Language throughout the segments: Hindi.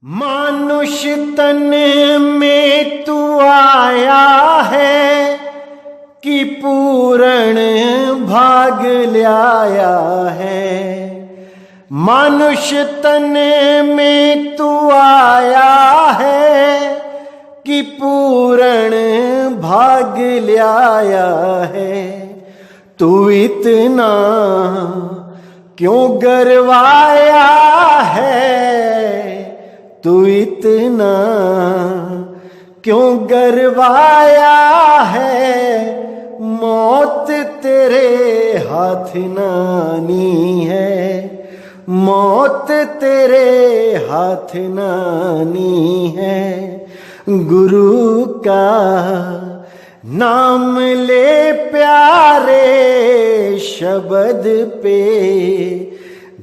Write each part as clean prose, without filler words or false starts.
मानुष तन में तू आया है कि पूर्ण भाग लाया है। मानुष तन में तू आया है कि पूर्ण भाग लाया है। तू इतना क्यों गरवाया है, तू इतना क्यों गरवाया है। मौत तेरे हाथ नानी है, मौत तेरे हाथ नानी है। गुरु का नाम ले प्यारे, शब्द पे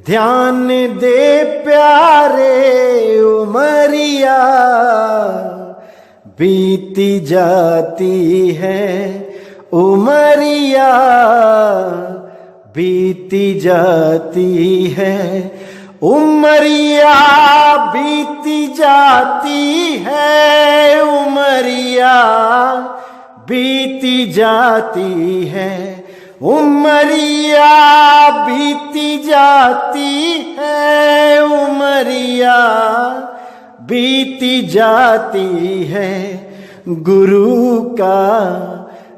ध्यान दे प्यारे। उमरिया बीती जाती है, उमरिया बीती जाती है। उमरिया बीती जाती है, उमरिया बीती जाती है। उमरिया बीती जाती है, उमरिया बीती जाती है। गुरु का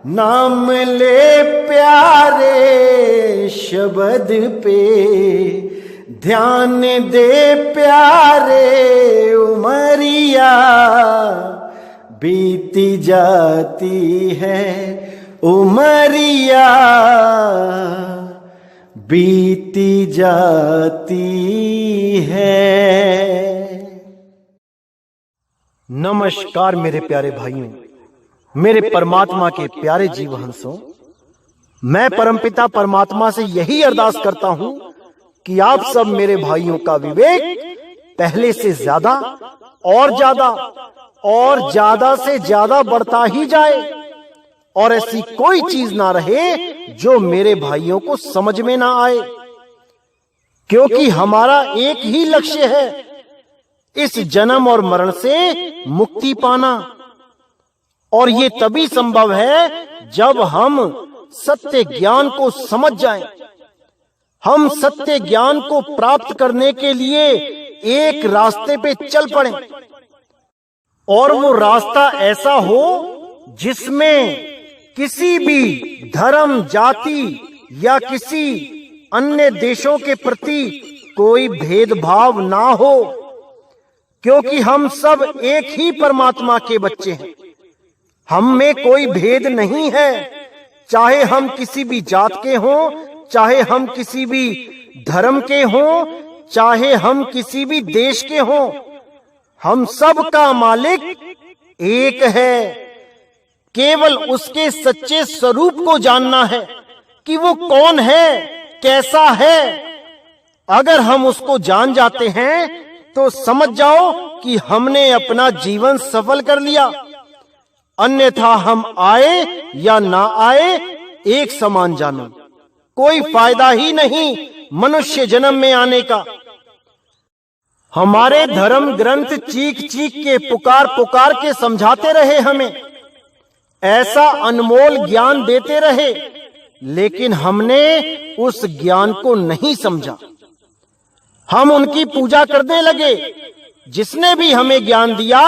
नाम ले प्यारे, शब्द पे ध्यान दे प्यारे। उमरिया बीती जाती है, उमरिया बीती जाती है। नमस्कार मेरे प्यारे भाइयों, मेरे परमात्मा के प्यारे जीव हंसों। मैं परमपिता परमात्मा से यही अरदास करता हूं कि आप सब मेरे भाइयों का विवेक पहले से ज्यादा और ज्यादा और ज्यादा से ज्यादा बढ़ता ही जाए, और ऐसी कोई चीज ना रहे जो मेरे भाइयों को समझ में ना आए। क्योंकि हमारा एक ही लक्ष्य है, इस जन्म और मरण से मुक्ति पाना। और ये तभी संभव है जब हम सत्य ज्ञान को समझ जाएं। हम सत्य ज्ञान को प्राप्त करने के लिए एक रास्ते पे चल पड़ें, और वो रास्ता ऐसा हो जिसमें किसी भी धर्म, जाति या किसी अन्य देशों के प्रति कोई भेदभाव ना हो। क्योंकि हम सब एक ही परमात्मा के बच्चे हैं, हम में कोई भेद नहीं है। चाहे हम किसी भी जात के हों, चाहे हम किसी भी धर्म के हों, चाहे हम किसी भी देश के हों, हम सब का मालिक एक है। केवल उसके सच्चे स्वरूप को जानना है कि वो कौन है, कैसा है। अगर हम उसको जान जाते हैं तो समझ जाओ कि हमने अपना जीवन सफल कर लिया। अन्यथा हम आए या ना आए एक समान जानो, कोई फायदा ही नहीं मनुष्य जन्म में आने का। हमारे धर्म ग्रंथ चीख चीख के पुकार पुकार के समझाते रहे हमें, ऐसा अनमोल ज्ञान देते रहे, लेकिन हमने उस ज्ञान को नहीं समझा। हम उनकी पूजा करने लगे। जिसने भी हमें ज्ञान दिया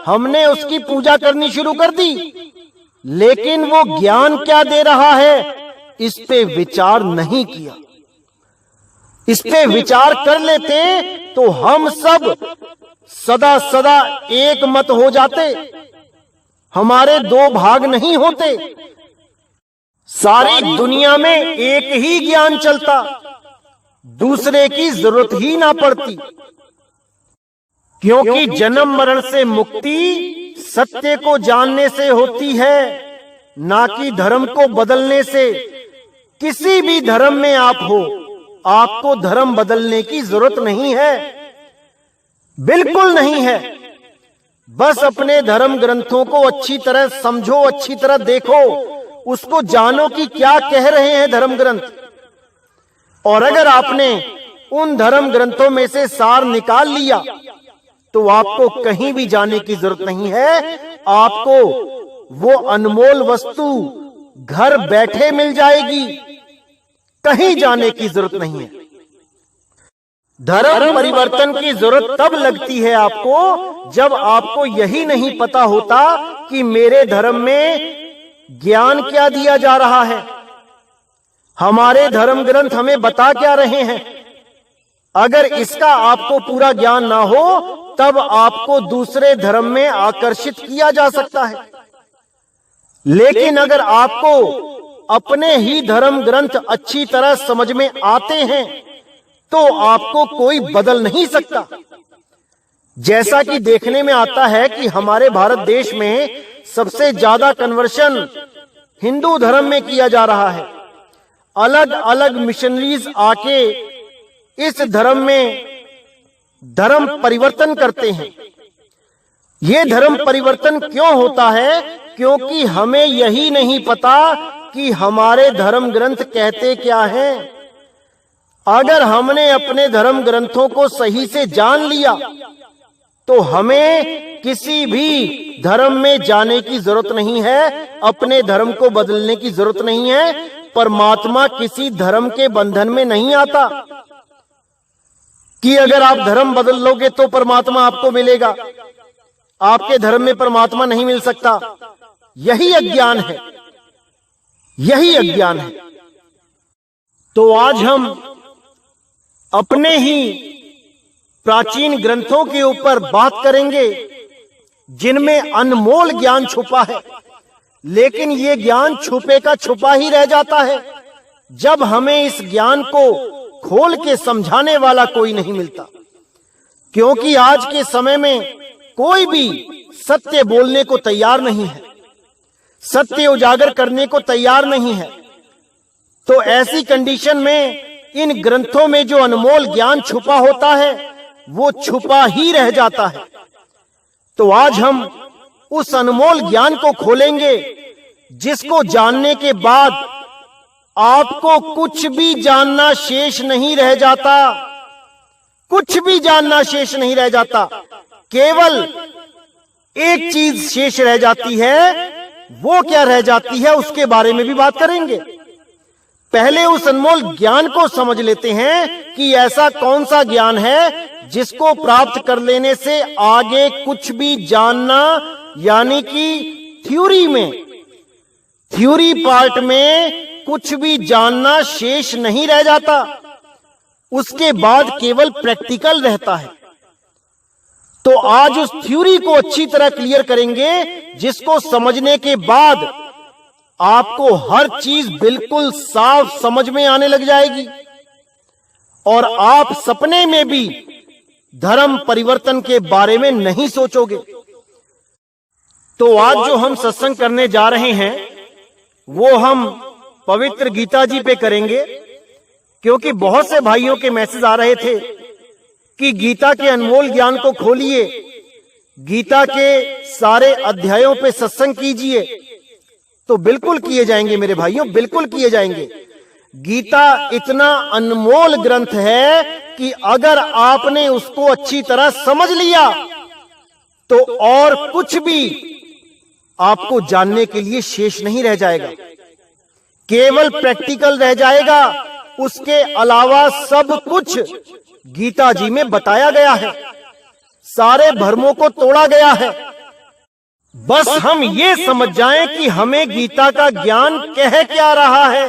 हमने उसकी पूजा करनी शुरू कर दी। लेकिन वो ज्ञान क्या दे रहा है इस पे विचार नहीं किया। इस पे विचार कर लेते तो हम सब सदा सदा एक मत हो जाते, हमारे दो भाग नहीं होते। सारी दुनिया में एक ही ज्ञान चलता, दूसरे की जरूरत ही ना पड़ती। क्योंकि जन्म मरण से मुक्ति सत्य को जानने से होती है, ना कि धर्म को बदलने से। किसी भी धर्म में आप हो, आपको धर्म बदलने की जरूरत नहीं है, बिल्कुल नहीं है। बस अपने धर्म ग्रंथों को अच्छी तरह समझो, अच्छी तरह देखो, उसको जानो कि क्या कह रहे हैं धर्म ग्रंथ। और अगर आपने उन धर्म ग्रंथों में से सार निकाल लिया तो आपको कहीं भी जाने की जरूरत नहीं है। आपको वो अनमोल वस्तु घर बैठे मिल जाएगी, कहीं जाने की जरूरत नहीं है। धर्म परिवर्तन की जरूरत तब लगती है आपको जब आपको यही नहीं पता होता कि मेरे धर्म में ज्ञान क्या दिया जा रहा है, हमारे धर्म ग्रंथ हमें बता क्या रहे हैं। अगर इसका आपको पूरा ज्ञान ना हो तब आपको दूसरे धर्म में आकर्षित किया जा सकता है। लेकिन अगर आपको अपने ही धर्म ग्रंथ अच्छी तरह समझ में आते हैं तो आपको कोई बदल नहीं सकता। जैसा कि देखने में आता है कि हमारे भारत देश में सबसे ज्यादा कन्वर्शन हिंदू धर्म में किया जा रहा है। अलग अलग मिशनरीज आके इस धर्म में धर्म परिवर्तन करते हैं। ये धर्म परिवर्तन क्यों होता है? क्योंकि हमें यही नहीं पता कि हमारे धर्म ग्रंथ कहते क्या हैं। अगर हमने अपने धर्म ग्रंथों को सही से जान लिया तो हमें किसी भी धर्म में जाने की जरूरत नहीं है, अपने धर्म को बदलने की जरूरत नहीं है। परमात्मा किसी धर्म के बंधन में नहीं आता कि अगर आप धर्म बदल लोगे तो परमात्मा आपको मिलेगा। आपके धर्म में परमात्मा नहीं मिल सकता। यही अज्ञान है, यही अज्ञान है। तो आज हम अपने ही प्राचीन ग्रंथों के ऊपर बात करेंगे जिनमें अनमोल ज्ञान छुपा है, लेकिन ये ज्ञान छुपे का छुपा ही रह जाता है जब हमें इस ज्ञान को खोल के समझाने वाला कोई नहीं मिलता। क्योंकि आज के समय में कोई भी सत्य बोलने को तैयार नहीं है, सत्य उजागर करने को तैयार नहीं है। तो ऐसी कंडीशन में इन ग्रंथों में जो अनमोल ज्ञान छुपा होता है वो छुपा ही रह जाता है। तो आज हम उस अनमोल ज्ञान को खोलेंगे जिसको जानने के बाद आपको कुछ भी जानना शेष नहीं रह जाता, कुछ भी जानना शेष नहीं रह जाता। केवल एक चीज शेष रह जाती है, वो क्या रह जाती है उसके बारे में भी बात करेंगे। पहले उस अनमोल ज्ञान को समझ लेते हैं कि ऐसा कौन सा ज्ञान है जिसको प्राप्त कर लेने से आगे कुछ भी जानना, यानी कि थ्योरी पार्ट में कुछ भी जानना शेष नहीं रह जाता। उसके बाद केवल प्रैक्टिकल रहता है। तो आज उस थ्योरी को अच्छी तरह क्लियर करेंगे जिसको समझने के बाद आपको हर चीज बिल्कुल साफ समझ में आने लग जाएगी और आप सपने में भी धर्म परिवर्तन के बारे में नहीं सोचोगे। तो आज जो हम सत्संग करने जा रहे हैं वो हम पवित्र गीता जी पे करेंगे, क्योंकि बहुत से भाइयों के मैसेज आ रहे थे कि गीता के अनमोल ज्ञान को खोलिए, गीता के सारे अध्यायों पे सत्संग कीजिए। तो बिल्कुल किए जाएंगे मेरे भाइयों, बिल्कुल किए जाएंगे। गीता इतना अनमोल ग्रंथ है कि अगर आपने उसको अच्छी तरह समझ लिया तो और कुछ भी आपको जानने के लिए शेष नहीं रह जाएगा, केवल प्रैक्टिकल रह जाएगा। उसके अलावा सब कुछ गीता जी में बताया गया है, सारे भ्रमों को तोड़ा गया है। बस हम ये समझ जाएं कि हमें गीता का ज्ञान कह क्या रहा है,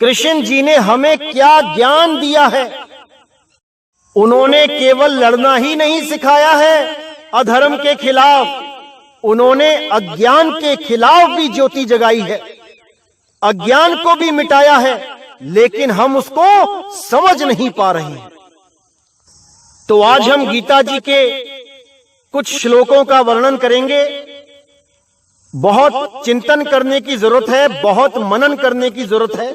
कृष्ण जी ने हमें क्या ज्ञान दिया है। उन्होंने केवल लड़ना ही नहीं सिखाया है अधर्म के खिलाफ, उन्होंने अज्ञान के खिलाफ भी ज्योति जगाई है, अज्ञान को भी मिटाया है, लेकिन हम उसको समझ नहीं पा रहे हैं। तो आज हम गीता जी के कुछ श्लोकों का वर्णन करेंगे। बहुत चिंतन करने की जरूरत है, बहुत मनन करने की जरूरत है।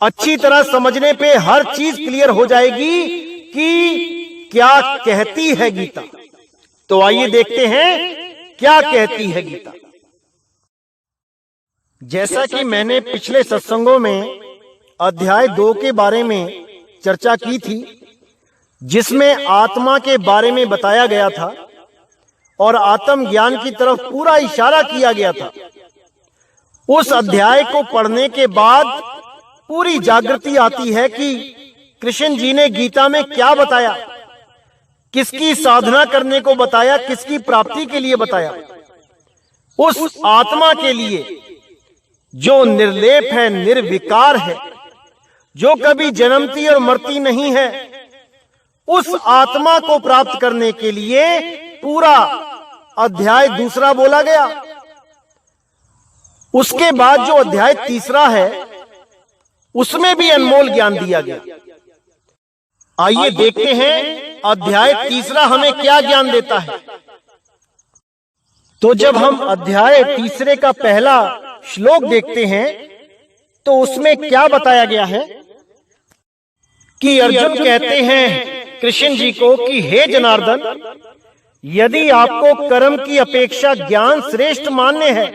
अच्छी तरह समझने पे हर चीज क्लियर हो जाएगी कि क्या कहती है गीता। तो आइए देखते हैं क्या कहती है गीता। जैसा कि मैंने पिछले सत्संगों में अध्याय 2 के बारे में चर्चा की थी, जिसमें आत्मा के बारे में बताया गया था और आत्म ज्ञान की तरफ पूरा इशारा किया गया था। उस अध्याय को पढ़ने के बाद पूरी जागृति आती है कि कृष्ण जी ने गीता में क्या बताया, किसकी साधना करने को बताया, किसकी प्राप्ति के लिए बताया। उस आत्मा के लिए जो निर्लेप है, निर्विकार है, जो कभी जन्मती और मरती नहीं है, उस आत्मा को प्राप्त करने के लिए पूरा अध्याय दूसरा बोला गया। उसके बाद जो अध्याय तीसरा है उसमें भी अनमोल ज्ञान दिया गया। आइए देखते हैं अध्याय तीसरा हमें क्या ज्ञान देता है। तो जब हम अध्याय तीसरे का पहला श्लोक देखते हैं तो उसमें क्या बताया गया है कि अर्जुन कहते हैं कृष्ण जी को कि हे जनार्दन, यदि आपको कर्म की अपेक्षा ज्ञान श्रेष्ठ मान्य है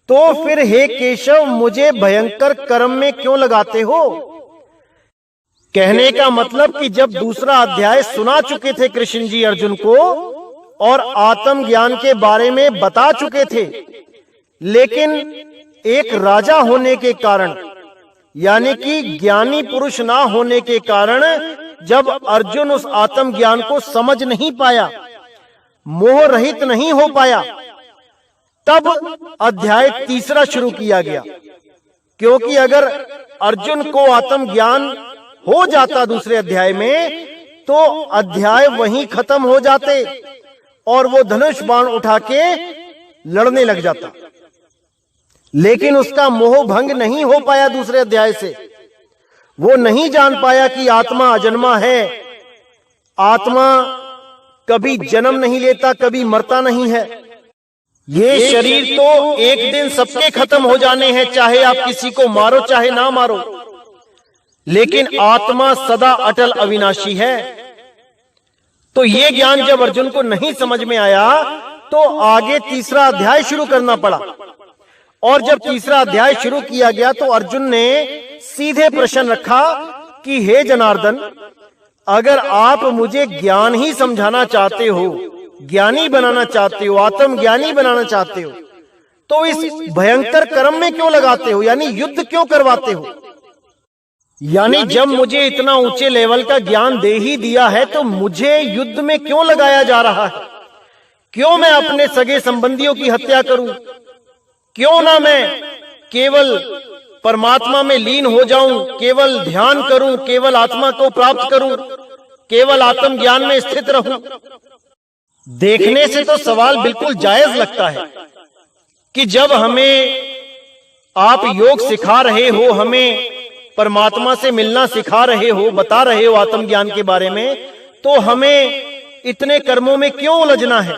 तो फिर हे केशव मुझे भयंकर कर्म में क्यों लगाते हो। कहने का मतलब कि जब दूसरा अध्याय सुना चुके थे कृष्ण जी अर्जुन को और आत्म ज्ञान के बारे में बता चुके थे, लेकिन एक राजा होने के कारण, यानी कि ज्ञानी पुरुष ना होने के कारण, जब अर्जुन उस आत्म ज्ञान को समझ नहीं पाया, मोह रहित नहीं हो पाया, तब अध्याय तीसरा शुरू किया गया। क्योंकि अगर अर्जुन को आत्म ज्ञान हो जाता दूसरे अध्याय में तो अध्याय वहीं खत्म हो जाते और वो धनुष बाण उठा के लड़ने लग जाता। लेकिन उसका मोह भंग नहीं हो पाया दूसरे अध्याय से। वो नहीं जान पाया कि आत्मा अजन्मा है, आत्मा कभी जन्म नहीं लेता, कभी मरता नहीं है। ये शरीर तो एक दिन सबके खत्म हो जाने हैं, चाहे आप किसी को मारो चाहे ना मारो, लेकिन आत्मा सदा अटल अविनाशी है। तो ये ज्ञान जब अर्जुन को नहीं समझ में आया तो आगे तीसरा अध्याय शुरू करना पड़ा। और जब तीसरा अध्याय शुरू किया गया तो अर्जुन ने सीधे प्रश्न रखा कि हे जनार्दन, अगर आप मुझे ज्ञान ही समझाना चाहते हो, ज्ञानी बनाना चाहते हो, आत्मज्ञानी बनाना चाहते हो, तो इस भयंकर कर्म में क्यों लगाते हो, यानी युद्ध क्यों करवाते हो। यानी जब मुझे इतना ऊंचे लेवल का ज्ञान दे ही दिया है तो मुझे युद्ध में क्यों लगाया जा रहा है। क्यों मैं अपने सगे संबंधियों की हत्या करूं, क्यों ना मैं केवल परमात्मा में लीन हो जाऊं, केवल ध्यान करूं, केवल आत्मा को प्राप्त करूं, केवल आत्म ज्ञान में स्थित रहूं। देखने से तो सवाल बिल्कुल जायज लगता है कि जब हमें आप योग सिखा रहे हो, हमें परमात्मा से मिलना सिखा रहे हो, बता रहे हो आत्म ज्ञान के बारे में, तो हमें इतने कर्मों में क्यों उलझना है।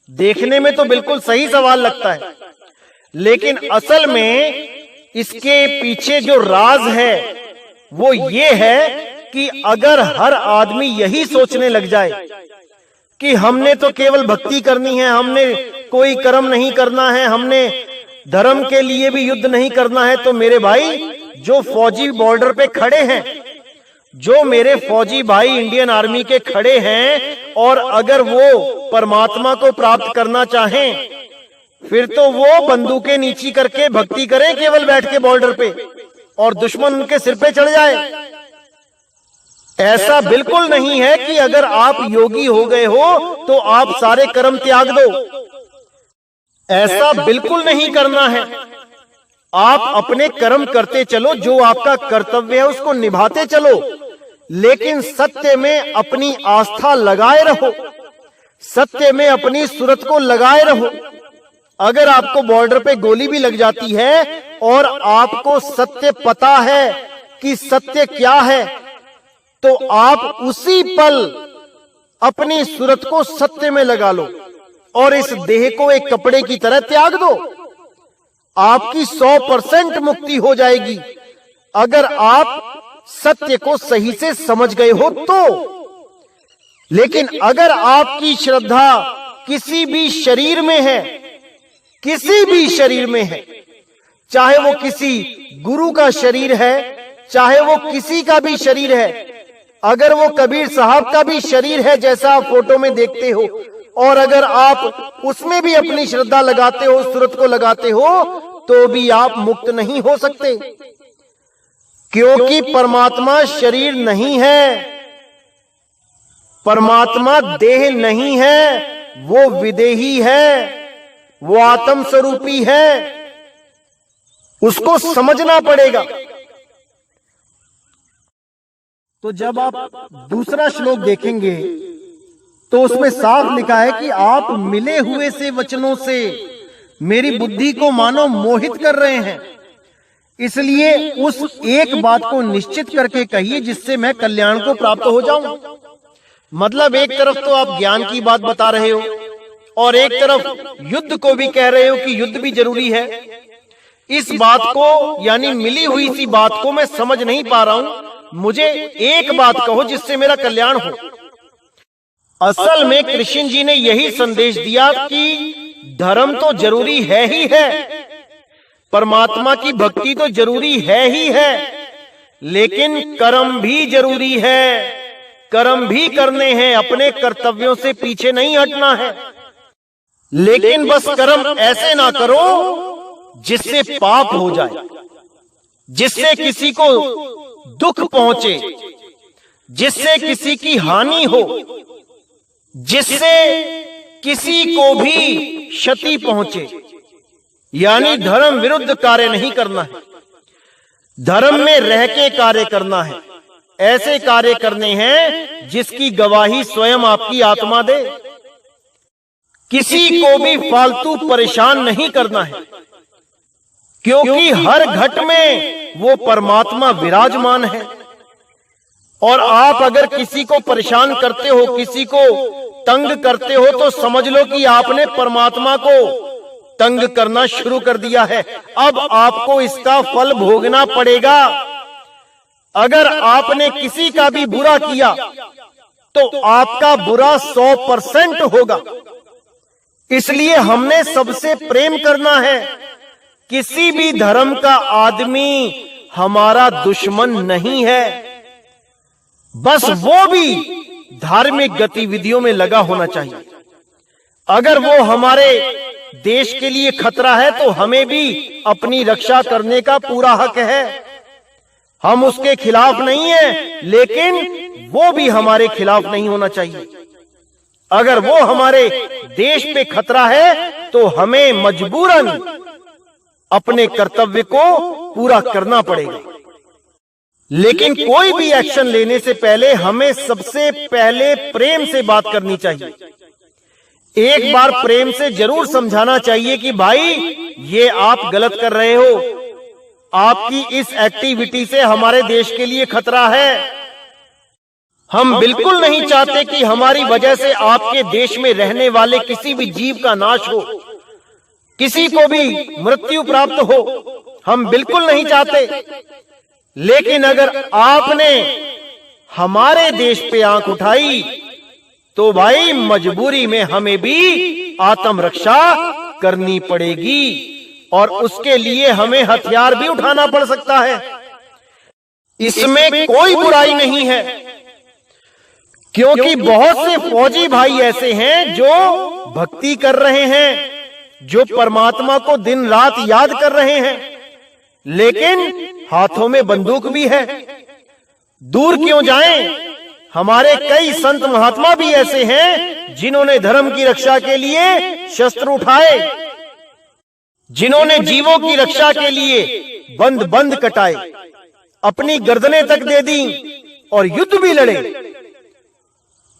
देखने में तो बिल्कुल सही सवाल लगता है, लेकिन असल में इसके पीछे जो राज है वो ये है कि अगर हर आदमी यही सोचने लग जाए कि हमने तो केवल भक्ति करनी है, हमने कोई कर्म नहीं करना है, हमने धर्म के लिए भी युद्ध नहीं करना है, तो मेरे भाई जो फौजी बॉर्डर पे खड़े हैं, जो मेरे फौजी भाई इंडियन आर्मी के खड़े हैं, और अगर वो परमात्मा को प्राप्त करना चाहें फिर तो वो बंदूकें नीची करके भक्ति करें केवल बैठ के बॉर्डर पे, और दुश्मन उनके सिर पे चढ़ जाए। ऐसा बिल्कुल नहीं है कि अगर आप योगी हो गए हो तो आप सारे कर्म त्याग दो। ऐसा बिल्कुल नहीं करना है। आप अपने कर्म करते चलो, जो आपका कर्तव्य है उसको निभाते चलो, लेकिन सत्य में अपनी आस्था लगाए रहो, सत्य में अपनी सूरत को लगाए रहो। अगर आपको बॉर्डर पे गोली भी लग जाती है और आपको सत्य पता है कि सत्य क्या है, तो आप उसी पल अपनी सूरत को सत्य में लगा लो और इस देह को एक कपड़े की तरह त्याग दो। आपकी 100% मुक्ति हो जाएगी अगर आप सत्य को सही से समझ गए हो तो। लेकिन अगर आपकी श्रद्धा किसी भी शरीर में है, किसी भी शरीर में है, चाहे वो किसी गुरु का शरीर है, चाहे वो किसी का भी शरीर है, अगर वो कबीर साहब का भी शरीर है जैसा आप फोटो में देखते हो, और अगर आप उसमें भी अपनी श्रद्धा लगाते हो, सूरत को लगाते हो, तो भी आप मुक्त नहीं हो सकते, क्योंकि परमात्मा शरीर नहीं है, परमात्मा देह नहीं है, वो विदेही है, वो आत्म स्वरूपी है। उसको समझना पड़ेगा। तो जब आप दूसरा श्लोक देखेंगे तो उसमें साफ लिखा है कि आप मिले हुए से वचनों से मेरी बुद्धि को मानो मोहित कर रहे हैं, इसलिए उस एक बात को निश्चित करके कहिए जिससे मैं कल्याण को प्राप्त हो जाऊं। मतलब एक तरफ तो आप ज्ञान की बात बता रहे हो और एक तरफ युद्ध को भी कह रहे हो कि युद्ध भी जरूरी है। इस बात को यानी मिली हुई सी बात को मैं समझ नहीं पा रहा हूं। मुझे एक बात कहो जिससे मेरा कल्याण हो। असल में कृष्ण जी ने यही संदेश दिया कि धर्म तो जरूरी है ही है, परमात्मा की भक्ति तो जरूरी है ही है, लेकिन कर्म भी जरूरी है। कर्म भी करने हैं, अपने कर्तव्यों से पीछे नहीं हटना है। लेकिन बस कर्म ऐसे ना करो जिससे पाप हो जाए, जिससे किसी को दुख पहुंचे, जिससे किसी की हानि हो, जिससे किसी को भी क्षति पहुंचे। यानी धर्म विरुद्ध कार्य नहीं करना है, धर्म में रह के कार्य करना है। ऐसे कार्य करने हैं जिसकी गवाही स्वयं आपकी आत्मा दे। किसी को भी फालतू परेशान नहीं करना है, क्योंकि हर घट में वो परमात्मा विराजमान है। और आप अगर किसी को परेशान करते हो, किसी को तंग करते हो, तो समझ लो कि आपने परमात्मा को तंग करना शुरू कर दिया है। अब आपको इसका फल भोगना पड़ेगा। अगर आपने किसी का भी बुरा किया तो आपका बुरा 100% होगा। इसलिए हमने सबसे प्रेम करना है। किसी भी धर्म का आदमी हमारा दुश्मन नहीं है, बस वो भी धार्मिक गतिविधियों में लगा होना चाहिए। अगर वो हमारे देश के लिए खतरा है तो हमें भी अपनी रक्षा करने का पूरा हक है। हम उसके खिलाफ नहीं हैं, लेकिन वो भी हमारे खिलाफ नहीं होना चाहिए। अगर वो हमारे देश पे खतरा है तो हमें मजबूरन अपने कर्तव्य को पूरा करना पड़ेगा। लेकिन कोई भी एक्शन लेने से पहले हमें सबसे पहले प्रेम से बात करनी चाहिए। एक बार प्रेम से जरूर समझाना चाहिए कि भाई ये आप गलत कर रहे हो, आपकी इस एक्टिविटी से हमारे देश के लिए खतरा है। हम बिल्कुल नहीं चाहते कि हमारी वजह से आपके देश में रहने वाले किसी भी जीव का नाश हो, किसी को भी मृत्यु प्राप्त हो। हम बिल्कुल नहीं चाहते। लेकिन अगर आपने हमारे देश पे आंख उठाई तो भाई मजबूरी में हमें भी आत्मरक्षा करनी पड़ेगी, और उसके लिए हमें हथियार भी उठाना पड़ सकता है। इसमें कोई बुराई नहीं है, क्योंकि बहुत से फौजी भाई ऐसे हैं जो भक्ति कर रहे हैं, जो परमात्मा को दिन रात याद कर रहे हैं, लेकिन हाथों में बंदूक भी है। दूर क्यों जाएं? हमारे कई संत महात्मा भी ऐसे हैं जिन्होंने धर्म की रक्षा के लिए शस्त्र उठाए, जिन्होंने जीवों की रक्षा के लिए बंद कटाए, अपनी गर्दनें तक दे दी और युद्ध भी लड़े।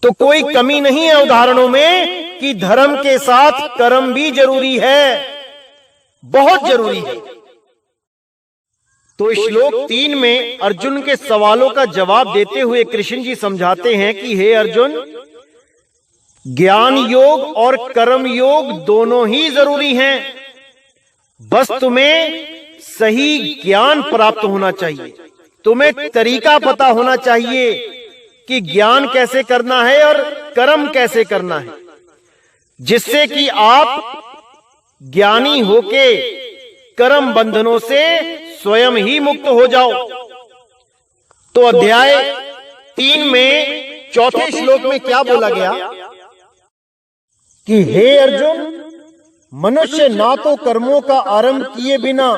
तो कोई कमी नहीं है उदाहरणों में कि धर्म के साथ कर्म भी जरूरी है, बहुत जरूरी है। तो श्लोक 3 में अर्जुन के सवालों का जवाब देते हुए कृष्ण जी समझाते हैं कि हे अर्जुन, ज्ञान योग और कर्म योग दोनों ही जरूरी हैं। बस तुम्हें सही ज्ञान प्राप्त होना चाहिए, तुम्हें तरीका पता होना चाहिए कि ज्ञान कैसे करना है और कर्म कैसे करना है, जिससे कि आप ज्ञानी होके कर्म बंधनों से स्वयं ही मुक्त हो जाओ। तो अध्याय 3 में चौथे श्लोक में क्या बोला गया कि हे अर्जुन, मनुष्य ना तो कर्मों का आरंभ किए बिना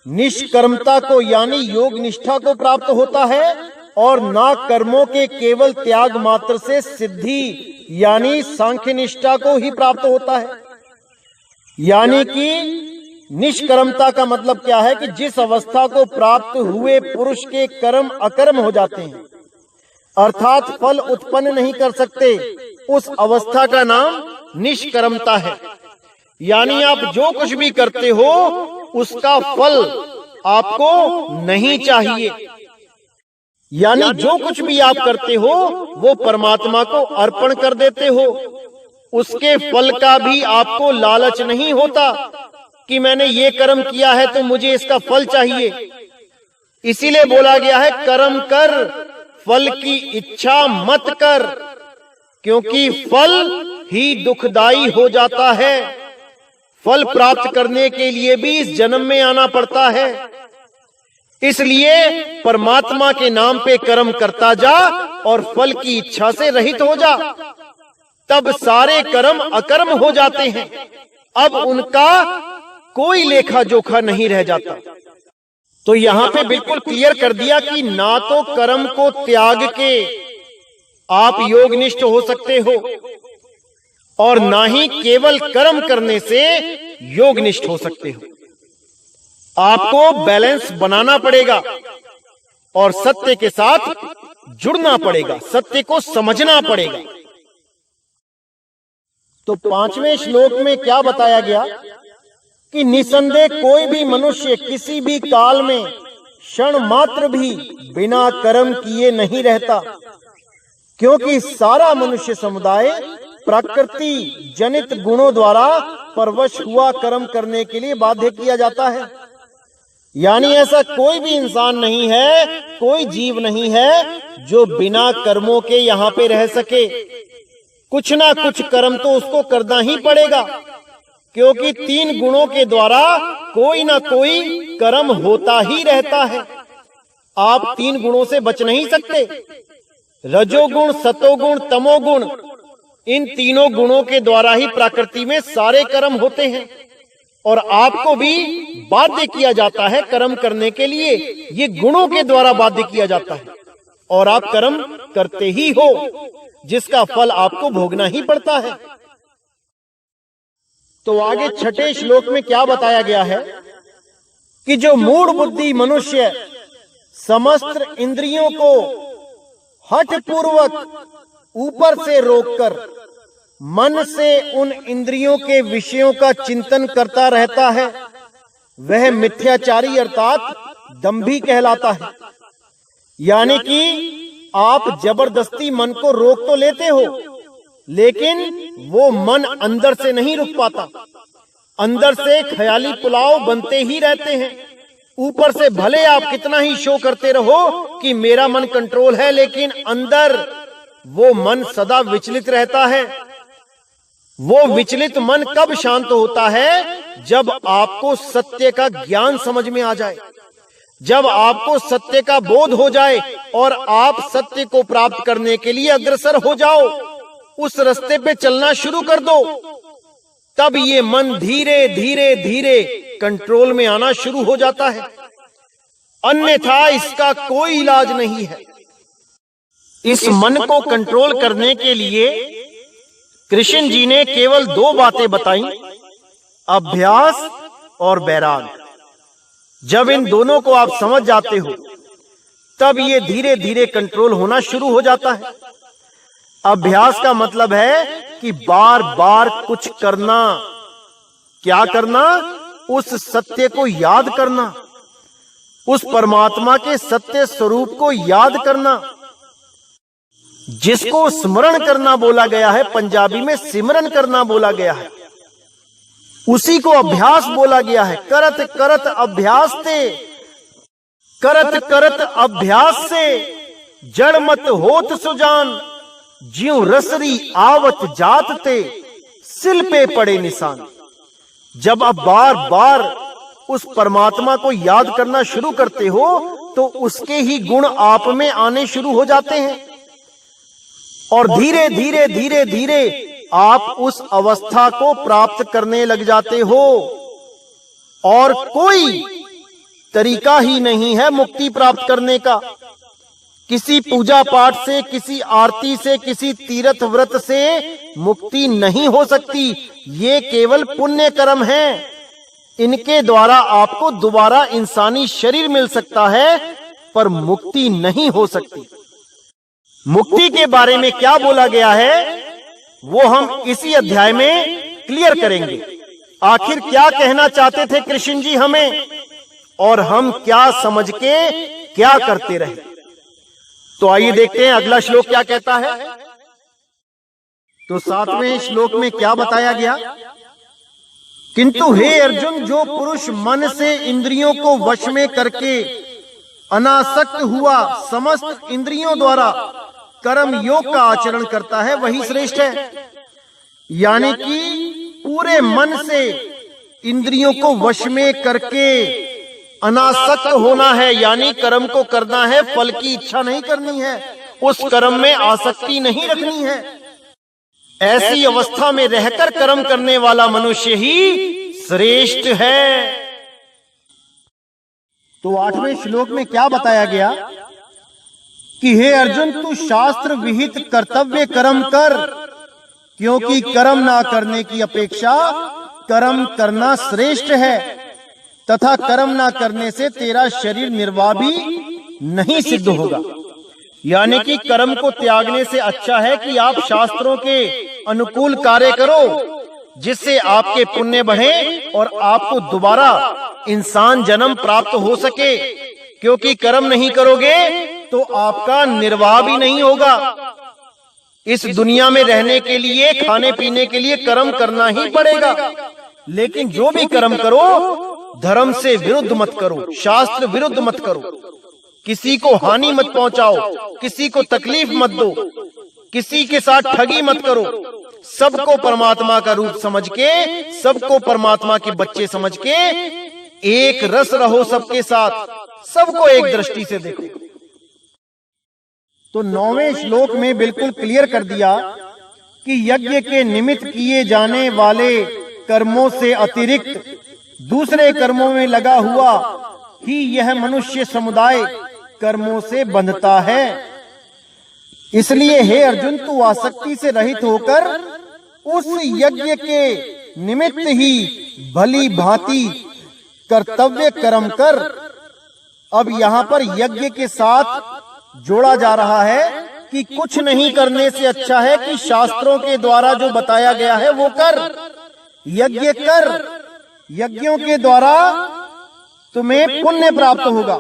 निष्कर्मता को यानी योग निष्ठा को प्राप्त होता है और ना कर्मों के केवल त्याग मात्र से सिद्धि यानी सांख्य निष्ठा को ही प्राप्त होता है। यानी कि निष्कर्मता का मतलब क्या है कि जिस अवस्था को प्राप्त हुए पुरुष के कर्म अकर्म हो जाते हैं, अर्थात फल उत्पन्न नहीं कर सकते, उस अवस्था का नाम निष्कर्मता है। यानी आप जो कुछ भी करते हो उसका फल आपको नहीं चाहिए, यानी जो कुछ भी आप करते हो वो परमात्मा को अर्पण कर देते हो। उसके फल का भी आपको लालच नहीं होता कि मैंने ये कर्म किया है तो मुझे इसका फल चाहिए। इसीलिए बोला गया है कर्म कर, फल की इच्छा मत कर, क्योंकि फल ही दुखदाई हो जाता है। फल प्राप्त करने के लिए भी इस जन्म में आना पड़ता है। इसलिए परमात्मा के नाम पे कर्म करता जा और फल की इच्छा से रहित हो जा, तब सारे कर्म अकर्म हो जाते हैं। अब उनका कोई लेखा जोखा नहीं रह जाता। तो यहां पे बिल्कुल क्लियर कर दिया कि ना तो कर्म को त्याग के आप योगनिष्ठ हो सकते हो और ना ही केवल कर्म करने से योगनिष्ठ हो सकते हो। आपको बैलेंस बनाना पड़ेगा और सत्य के साथ जुड़ना पड़ेगा, सत्य को समझना पड़ेगा। तो 5वें श्लोक में क्या बताया गया कि निसंदेह कोई भी मनुष्य किसी भी काल में क्षण मात्र भी बिना कर्म किए नहीं रहता, क्योंकि सारा मनुष्य समुदाय प्रकृति जनित गुणों द्वारा परवश हुआ कर्म करने के लिए बाध्य किया जाता है। यानी ऐसा कोई भी इंसान नहीं है, कोई जीव नहीं है जो बिना कर्मों के यहाँ पे रह सके। कुछ ना कुछ कर्म तो उसको करना ही पड़ेगा, क्योंकि 3 गुणों के द्वारा कोई ना कोई कर्म होता ही रहता है। आप 3 गुणों से बच नहीं सकते। रजोगुण, सतोगुण, तमोगुण, इन तीनों गुणों के द्वारा ही प्रकृति में सारे कर्म होते हैं और आपको भी बाध्य किया जाता है कर्म करने के लिए। ये गुणों के द्वारा बाध्य किया जाता है और आप कर्म करते ही हो, जिसका फल आपको भोगना ही पड़ता है। तो आगे 6ठे श्लोक में क्या बताया गया है कि जो मूढ़ बुद्धि मनुष्य समस्त इंद्रियों को हठ पूर्वक ऊपर से रोककर मन से उन इंद्रियों के विषयों का चिंतन करता रहता है, वह मिथ्याचारी अर्थात दंभी कहलाता है। यानी कि आप जबरदस्ती मन को रोक तो लेते हो, लेकिन वो मन अंदर से नहीं रुक पाता। अंदर से ख्याली पुलाव बनते ही रहते हैं। ऊपर से भले आप कितना ही शो करते रहो कि मेरा मन कंट्रोल है, लेकिन अंदर वो मन सदा विचलित रहता है। वो विचलित मन कब शांत होता है? जब आपको सत्य का ज्ञान समझ में आ जाए, जब आपको सत्य का बोध हो जाए और आप सत्य को प्राप्त करने के लिए अग्रसर हो जाओ, उस रास्ते पे चलना शुरू कर दो, तब ये मन धीरे धीरे धीरे कंट्रोल में आना शुरू हो जाता है। अन्यथा इसका कोई इलाज नहीं है। इस मन को कंट्रोल करने के लिए कृष्ण जी ने केवल 2 बातें बताई, अभ्यास और वैराग। जब इन दोनों को आप समझ जाते हो, तब ये धीरे धीरे कंट्रोल होना शुरू हो जाता है। अभ्यास का मतलब है कि बार बार कुछ करना। क्या करना? उस सत्य को याद करना, उस परमात्मा के सत्य स्वरूप को याद करना, जिसको स्मरण करना बोला गया है, पंजाबी में सिमरन करना बोला गया है, उसी को अभ्यास बोला गया है। करत करत अभ्यास ते, करत करत अभ्यास से जड़ मत होत सुजान, ज्यों रसरी आवत जात ते सिल पे पड़े निशान। जब आप बार बार उस परमात्मा को याद करना शुरू करते हो, तो उसके ही गुण आप में आने शुरू हो जाते हैं और धीरे धीरे धीरे धीरे आप उस अवस्था को प्राप्त करने लग जाते हो। और कोई तरीका ही नहीं है मुक्ति प्राप्त करने का। किसी पूजा पाठ से, किसी आरती से, किसी तीर्थ व्रत से मुक्ति नहीं हो सकती। ये केवल पुण्य कर्म है। इनके द्वारा आपको दोबारा इंसानी शरीर मिल सकता है, पर मुक्ति नहीं हो सकती। मुक्ति के बारे में क्या बोला गया है वो हम इसी अध्याय में क्लियर करेंगे। आखिर क्या कहना चाहते थे कृष्ण जी हमें, और हम क्या समझ के क्या करते रहे। तो आइए देखते हैं अगला श्लोक क्या कहता है। तो 7वें श्लोक में क्या बताया गया, किंतु हे अर्जुन, जो पुरुष मन से इंद्रियों को वश में करके अनासक्त हुआ समस्त इंद्रियों द्वारा कर्म योग का आचरण करता है वही श्रेष्ठ है। यानी कि पूरे मन से इंद्रियों को वश में करके अनासक्त होना है, यानी कर्म को करना है, फल की इच्छा नहीं करनी है, उस कर्म में आसक्ति नहीं रखनी है। ऐसी अवस्था में रहकर कर्म करने वाला मनुष्य ही श्रेष्ठ है। तो 8वें श्लोक में क्या बताया गया कि हे अर्जुन, तू शास्त्र विहित कर्तव्य कर्म कर, क्योंकि कर्म ना करने की अपेक्षा कर्म करना श्रेष्ठ है, तथा कर्म ना करने से तेरा शरीर निर्वाह भी नहीं सिद्ध होगा। यानी कि कर्म को त्यागने से अच्छा है कि आप शास्त्रों के अनुकूल कार्य करो, जिससे आपके पुण्य बढ़े और आपको दोबारा इंसान जन्म प्राप्त हो सके। क्योंकि कर्म नहीं करोगे तो आपका निर्वाह भी नहीं होगा। इस दुनिया में रहने के लिए, खाने पीने के लिए कर्म करना ही पड़ेगा। लेकिन जो भी कर्म करो, धर्म से विरुद्ध मत करो, शास्त्र विरुद्ध मत करो, किसी को हानि मत पहुंचाओ, किसी को तकलीफ मत दो, किसी के साथ ठगी मत करो। सबको परमात्मा का रूप समझ के, सबको परमात्मा के बच्चे समझ के एक रस रहो सबके साथ, सबको एक दृष्टि से देखो। तो 9वें श्लोक में बिल्कुल क्लियर कर दिया कि यज्ञ के निमित्त किए जाने वाले कर्मों से अतिरिक्त दूसरे कर्मों में लगा हुआ ही यह मनुष्य समुदाय कर्मों से बंधता है। इसलिए हे अर्जुन, तू आसक्ति से रहित होकर उस यज्ञ के निमित्त ही भली भांति कर्तव्य कर्म कर। अब यहाँ पर यज्ञ के साथ जोड़ा जा रहा है कि कुछ नहीं करने से अच्छा है कि शास्त्रों के द्वारा जो बताया गया है वो कर, यज्ञ कर। यज्ञों के द्वारा तुम्हें पुण्य प्राप्त होगा,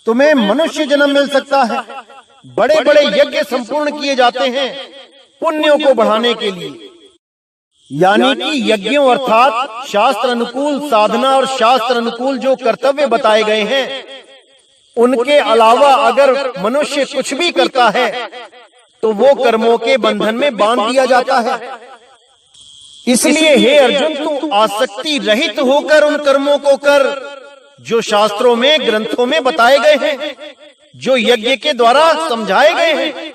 तुम्हें मनुष्य जन्म मिल सकता है। बड़े बड़े यज्ञ संपूर्ण किए जाते हैं पुण्यों को बढ़ाने के लिए। यानी कि यज्ञों अर्थात शास्त्र अनुकूल साधना और शास्त्र अनुकूल जो कर्तव्य बताए गए हैं, उनके अलावा अगर मनुष्य कुछ भी करता है तो वो कर्मों के बंधन में बांध दिया जाता है। इसलिए हे अर्जुन, तू आसक्ति रहित होकर उन कर्मों को कर जो शास्त्रों में, ग्रंथों में बताए गए हैं, जो यज्ञ के द्वारा समझाए गए हैं।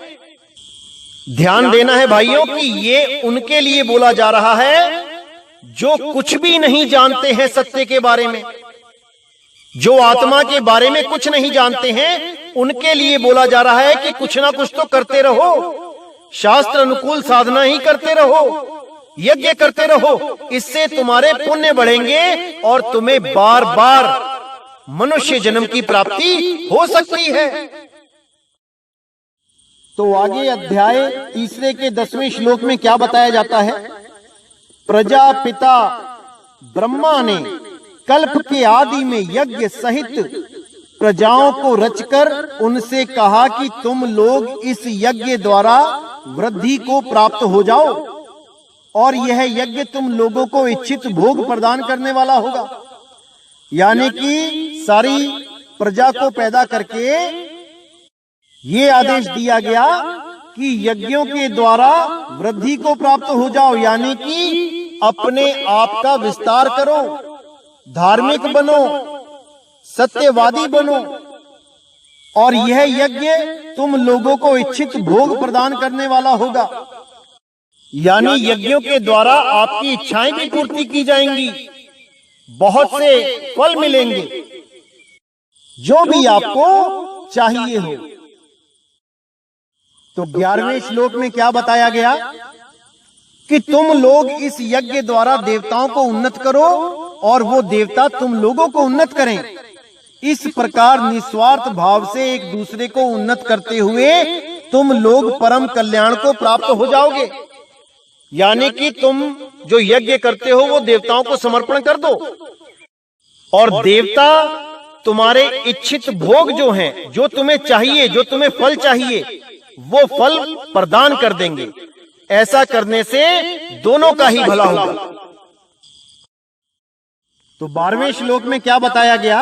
ध्यान देना है भाइयों कि ये उनके लिए बोला जा रहा है जो कुछ भी नहीं जानते हैं सत्य के बारे में, जो आत्मा के बारे में कुछ नहीं जानते हैं। उनके लिए बोला जा रहा है कि कुछ ना कुछ तो करते रहो, शास्त्र अनुकूल साधना ही करते रहो, यज्ञ करते रहो। इससे तुम्हारे पुण्य बढ़ेंगे और तुम्हें बार बार मनुष्य जन्म की प्राप्ति हो सकती है। तो आगे अध्याय 3 के 10वें श्लोक में क्या बताया जाता है, प्रजापिता ब्रह्मा ने कल्प के आदि में यज्ञ सहित प्रजाओं को रचकर उनसे कहा कि तुम लोग इस यज्ञ द्वारा वृद्धि को प्राप्त हो जाओ, और यह यज्ञ तुम लोगों को इच्छित भोग प्रदान करने वाला होगा। यानी कि सारी प्रजा को पैदा करके ये आदेश दिया गया कि यज्ञों के द्वारा वृद्धि को प्राप्त हो जाओ। यानी कि अपने आप का विस्तार करो, धार्मिक बनो, सत्यवादी बनो, और यह यज्ञ तुम लोगों को इच्छित भोग प्रदान करने वाला होगा। यानी यज्ञों के द्वारा आपकी इच्छाएं भी पूर्ति की जाएंगी, बहुत से फल मिलेंगे, जो भी आपको चाहिए हो। तो 11वें श्लोक में क्या बताया गया कि तुम लोग इस यज्ञ द्वारा देवताओं को उन्नत करो और वो देवता तुम लोगों को उन्नत करें। इस प्रकार निस्वार्थ भाव से एक दूसरे को उन्नत करते हुए तुम लोग परम कल्याण को प्राप्त हो जाओगे। यानी कि तुम जो यज्ञ करते हो वो देवताओं को समर्पण कर दो और देवता तुम्हारे इच्छित भोग जो हैं, जो तुम्हें चाहिए, जो तुम्हें फल चाहिए, वो फल प्रदान कर देंगे। ऐसा करने से दोनों का ही भला होगा। तो 12वें श्लोक में क्या बताया गया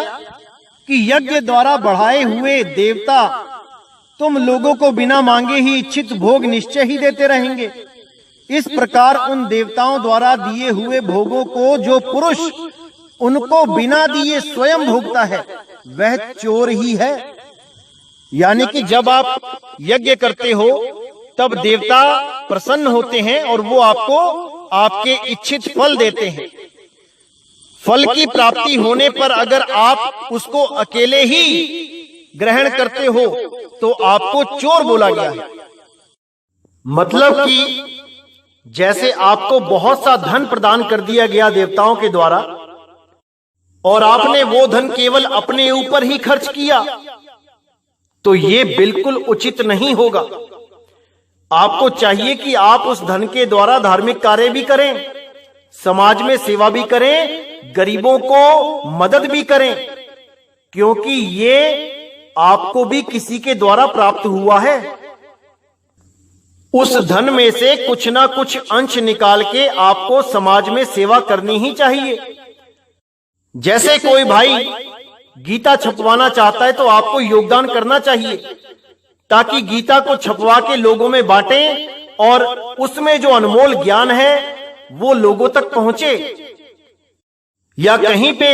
कि यज्ञ द्वारा बढ़ाए हुए देवता तुम लोगों को बिना मांगे ही इच्छित भोग निश्चय ही देते रहेंगे। इस प्रकार उन देवताओं द्वारा दिए हुए भोगों को जो पुरुष उनको बिना दिए स्वयं भोगता है वह चोर ही है। यानी कि जब आप यज्ञ करते हो तब देवता प्रसन्न होते हैं और वो आपको आपके इच्छित फल देते हैं। फल की प्राप्ति होने पर अगर आप उसको अकेले ही ग्रहण करते हो तो आपको चोर बोला गया है। मतलब कि जैसे आपको बहुत सा धन प्रदान कर दिया गया देवताओं के द्वारा और आपने वो धन केवल अपने ऊपर ही खर्च किया, तो ये बिल्कुल उचित नहीं होगा। आपको चाहिए कि आप उस धन के द्वारा धार्मिक कार्य भी करें, समाज में सेवा भी करें, गरीबों को मदद भी करें, क्योंकि ये आपको भी किसी के द्वारा प्राप्त हुआ है। उस धन में से कुछ ना कुछ अंश निकाल के आपको समाज में सेवा करनी ही चाहिए। जैसे कोई भाई गीता छपवाना चाहता है तो आपको योगदान करना चाहिए ताकि गीता को छपवा के लोगों में बांटें और उसमें जो अनमोल ज्ञान है वो लोगों तक पहुंचे। या कहीं पे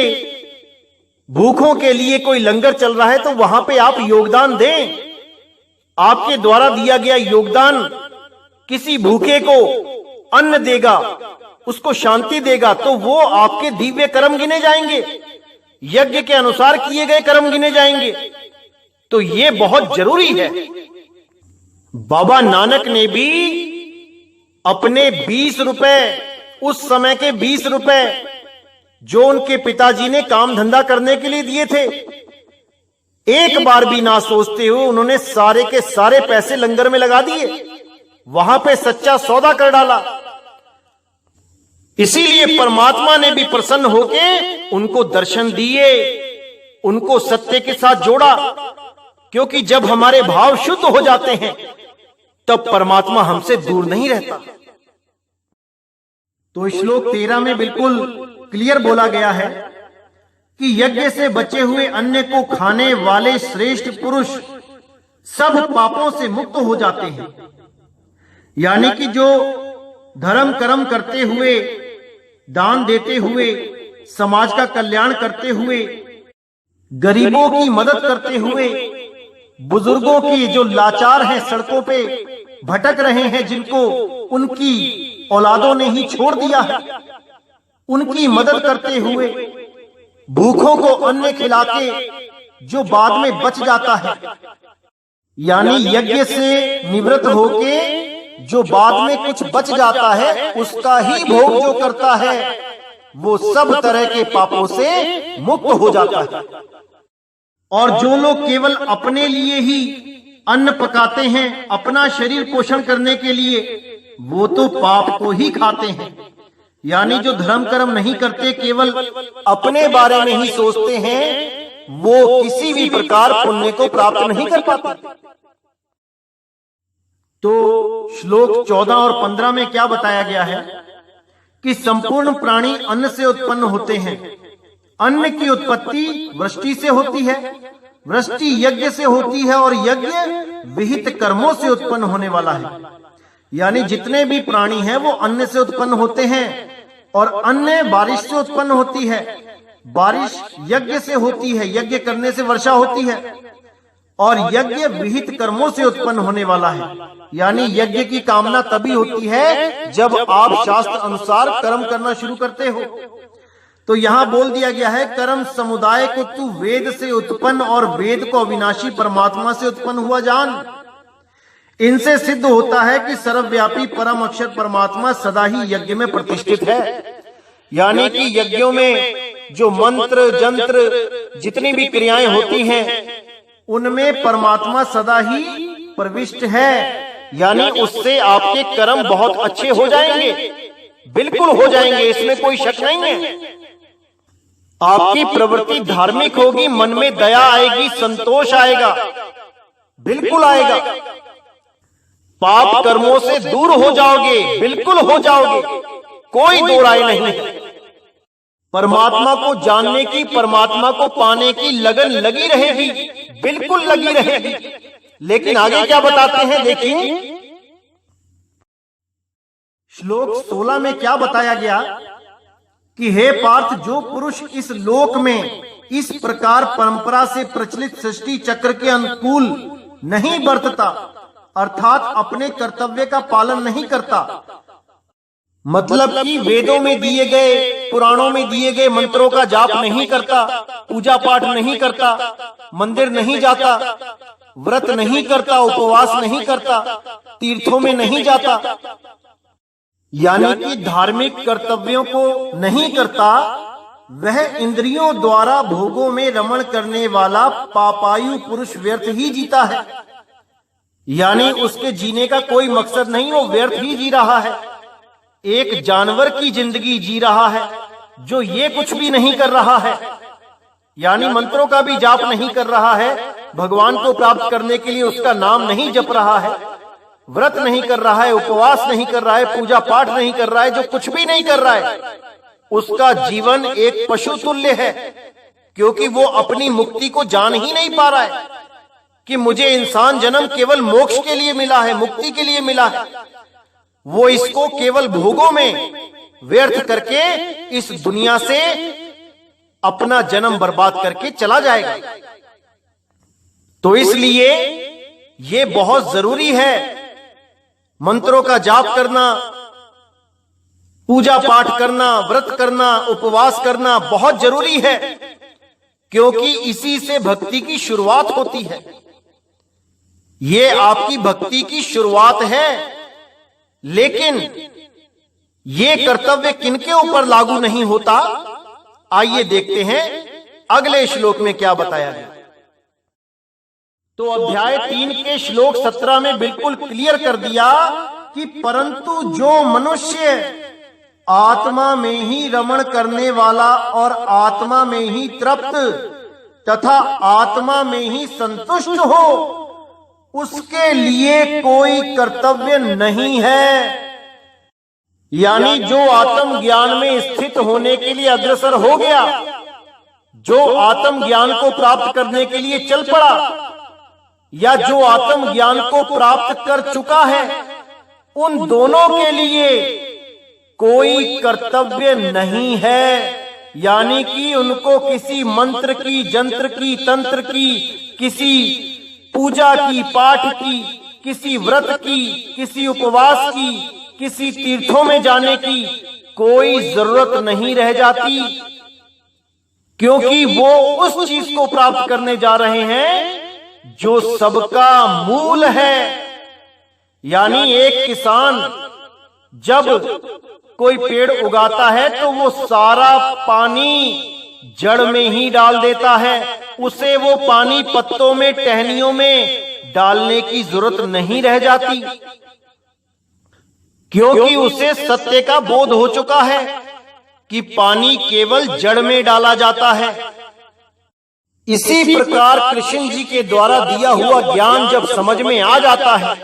भूखों के लिए कोई लंगर चल रहा है तो वहां पे आप योगदान दें। आपके द्वारा दिया गया योगदान किसी भूखे को अन्न देगा, उसको शांति देगा, तो वो आपके दिव्य कर्म गिने जाएंगे, यज्ञ के अनुसार किए गए कर्म गिने जाएंगे। तो ये बहुत जरूरी है। बाबा नानक ने भी अपने 20 रुपए, उस समय के 20 रुपए जो उनके पिताजी ने काम धंधा करने के लिए दिए थे, एक बार भी ना सोचते हुए उन्होंने सारे के सारे पैसे लंगर में लगा दिए, वहां पे सच्चा सौदा कर डाला। इसीलिए परमात्मा ने भी प्रसन्न होके उनको दर्शन दिए, उनको सत्य के साथ जोड़ा, क्योंकि जब हमारे भाव शुद्ध हो जाते हैं तब परमात्मा हमसे दूर नहीं रहता। तो श्लोक 13 में बिल्कुल क्लियर बोला गया है कि यज्ञ से बचे हुए अन्न को खाने वाले श्रेष्ठ पुरुष सब पापों से मुक्त हो जाते हैं। यानी कि जो धर्म कर्म करते हुए, दान देते हुए, समाज का कल्याण करते हुए, गरीबों की मदद करते हुए, बुजुर्गों की जो लाचार हैं, सड़कों पे भटक रहे हैं, जिनको उनकी औलादों ने ही छोड़ दिया है, उनकी मदद करते हुए, भूखों को अन्न खिला के जो बाद में बच जाता है, यानी यज्ञ से निवृत्त होके जो बाद में कुछ बच जाता है उसका ही भोग जो करता है वो सब तरह के पापों से मुक्त हो जाता है। और जो लोग केवल अपने लिए ही अन्न पकाते हैं, अपना शरीर पोषण करने के लिए, वो तो पाप को ही खाते हैं। यानी जो धर्म कर्म नहीं करते, केवल अपने बारे में ही सोचते हैं, वो किसी भी प्रकार पुण्य को प्राप्त नहीं कर पाते। तो श्लोक 14 और 15 में क्या बताया गया है कि संपूर्ण प्राणी अन्न से उत्पन्न होते हैं। अन्न की उत्पत्ति वृष्टि से होती है, वृष्टि यज्ञ से होती है और यज्ञ विहित कर्मों से उत्पन्न होने वाला है। यानी जितने भी प्राणी हैं वो अन्न से उत्पन्न होते हैं और अन्न बारिश से उत्पन्न होती है, बारिश यज्ञ से होती है, यज्ञ करने से वर्षा होती है। और यज्ञ विहित कर्मों से उत्पन्न होने वाला है। यानी यज्ञ की कामना तभी होती है जब आप शास्त्र अनुसार कर्म करना शुरू करते हो। तो यहाँ बोल दिया गया है, कर्म समुदाय को तू वेद से उत्पन्न और वेद को अविनाशी परमात्मा से उत्पन्न हुआ जान। इनसे सिद्ध होता है कि सर्वव्यापी परम अक्षर परमात्मा सदा ही यज्ञ में प्रतिष्ठित है। यानी कि यज्ञों में जो मंत्र जंत्र जितनी भी क्रियाएं होती हैं उनमें परमात्मा सदा ही प्रविष्ट है। यानी उससे आपके कर्म बहुत अच्छे हो जाएंगे, बिल्कुल हो जाएंगे, इसमें कोई शक नहीं है। आपकी प्रवृत्ति धार्मिक होगी, मन में दया आएगी, संतोष आएगा, बिल्कुल आएगा। पाप कर्मों से दूर हो जाओगे, बिल्कुल हो जाओगे, कोई दो राय नहीं है। परमात्मा को जानने की, परमात्मा को पाने की लगन लगी रहेगी, बिल्कुल लगी रहेगी। लेकिन आगे क्या बताते हैं देखिए, श्लोक 16 में क्या बताया गया कि हे पार्थ, जो पुरुष इस लोक में इस प्रकार परंपरा से प्रचलित सृष्टि चक्र के अनुकूल नहीं बरतता, अर्थात अपने कर्तव्य का पालन नहीं करता, मतलब कि वेदों में दिए गए, पुराणों में दिए गए मंत्रों का जाप नहीं करता, पूजा पाठ नहीं करता, मंदिर नहीं जाता, व्रत नहीं करता, उपवास नहीं करता, तीर्थों में नहीं जाता, यानी कि धार्मिक कर्तव्यों को नहीं करता, वह इंद्रियों द्वारा भोगों में रमण करने वाला पापायु पुरुष व्यर्थ ही जीता है। यानी उसके जीने का कोई मकसद नहीं, वो व्यर्थ ही जी रहा है, एक जानवर की जिंदगी जी रहा है जो ये कुछ भी नहीं कर रहा है। यानी मंत्रों का भी जाप नहीं कर रहा है, भगवान को प्राप्त करने के लिए उसका नाम नहीं जप रहा है, व्रत नहीं कर रहा है, उपवास नहीं कर रहा है, पूजा पाठ नहीं कर रहा है, जो कुछ भी नहीं कर रहा है, उसका जीवन एक पशु तुल्य है। क्योंकि वो अपनी मुक्ति को जान ही नहीं पा रहा है कि मुझे इंसान जन्म केवल मोक्ष के लिए मिला है, मुक्ति के लिए मिला है। वो इसको केवल भोगों में व्यर्थ करके इस दुनिया से अपना जन्म बर्बाद करके चला जाएगा। तो इसलिए ये बहुत जरूरी है, मंत्रों का जाप करना, पूजा पाठ करना, व्रत करना, उपवास करना बहुत जरूरी है, क्योंकि इसी से भक्ति की शुरुआत होती है। ये आपकी भक्ति की शुरुआत है। लेकिन ये कर्तव्य किनके ऊपर लागू नहीं होता, आइए देखते हैं अगले श्लोक में क्या बताया गया। तो अध्याय 3 के श्लोक 17 में बिल्कुल क्लियर कर दिया कि परंतु जो मनुष्य आत्मा में ही रमण करने वाला और आत्मा में ही तृप्त तथा आत्मा में ही संतुष्ट हो, उसके लिए कोई कर्तव्य नहीं है। यानी जो आत्म ज्ञान में स्थित होने के लिए अग्रसर हो गया, जो आत्म ज्ञान को प्राप्त करने के लिए चल पड़ा, या जो आत्म ज्ञान को प्राप्त कर चुका है, उन दोनों के लिए कोई कर्तव्य नहीं है। यानी कि उनको किसी मंत्र की, जंत्र की, तंत्र की, किसी पूजा की, पाठ की, किसी व्रत की, किसी उपवास की, किसी तीर्थों में जाने की कोई जरूरत नहीं रह जाती, क्योंकि वो उस चीज को प्राप्त करने जा रहे हैं जो सबका मूल है। यानी एक किसान जब कोई पेड़ उगाता है तो वो सारा पानी जड़ में ही डाल देता है, उसे वो पानी पत्तों में, टहनियों में डालने की जरूरत नहीं रह जाती, क्योंकि उसे सत्य का बोध हो चुका है कि पानी केवल जड़ में डाला जाता है। इसी प्रकार कृष्ण जी के द्वारा दिया हुआ ज्ञान जब समझ में आ जाता है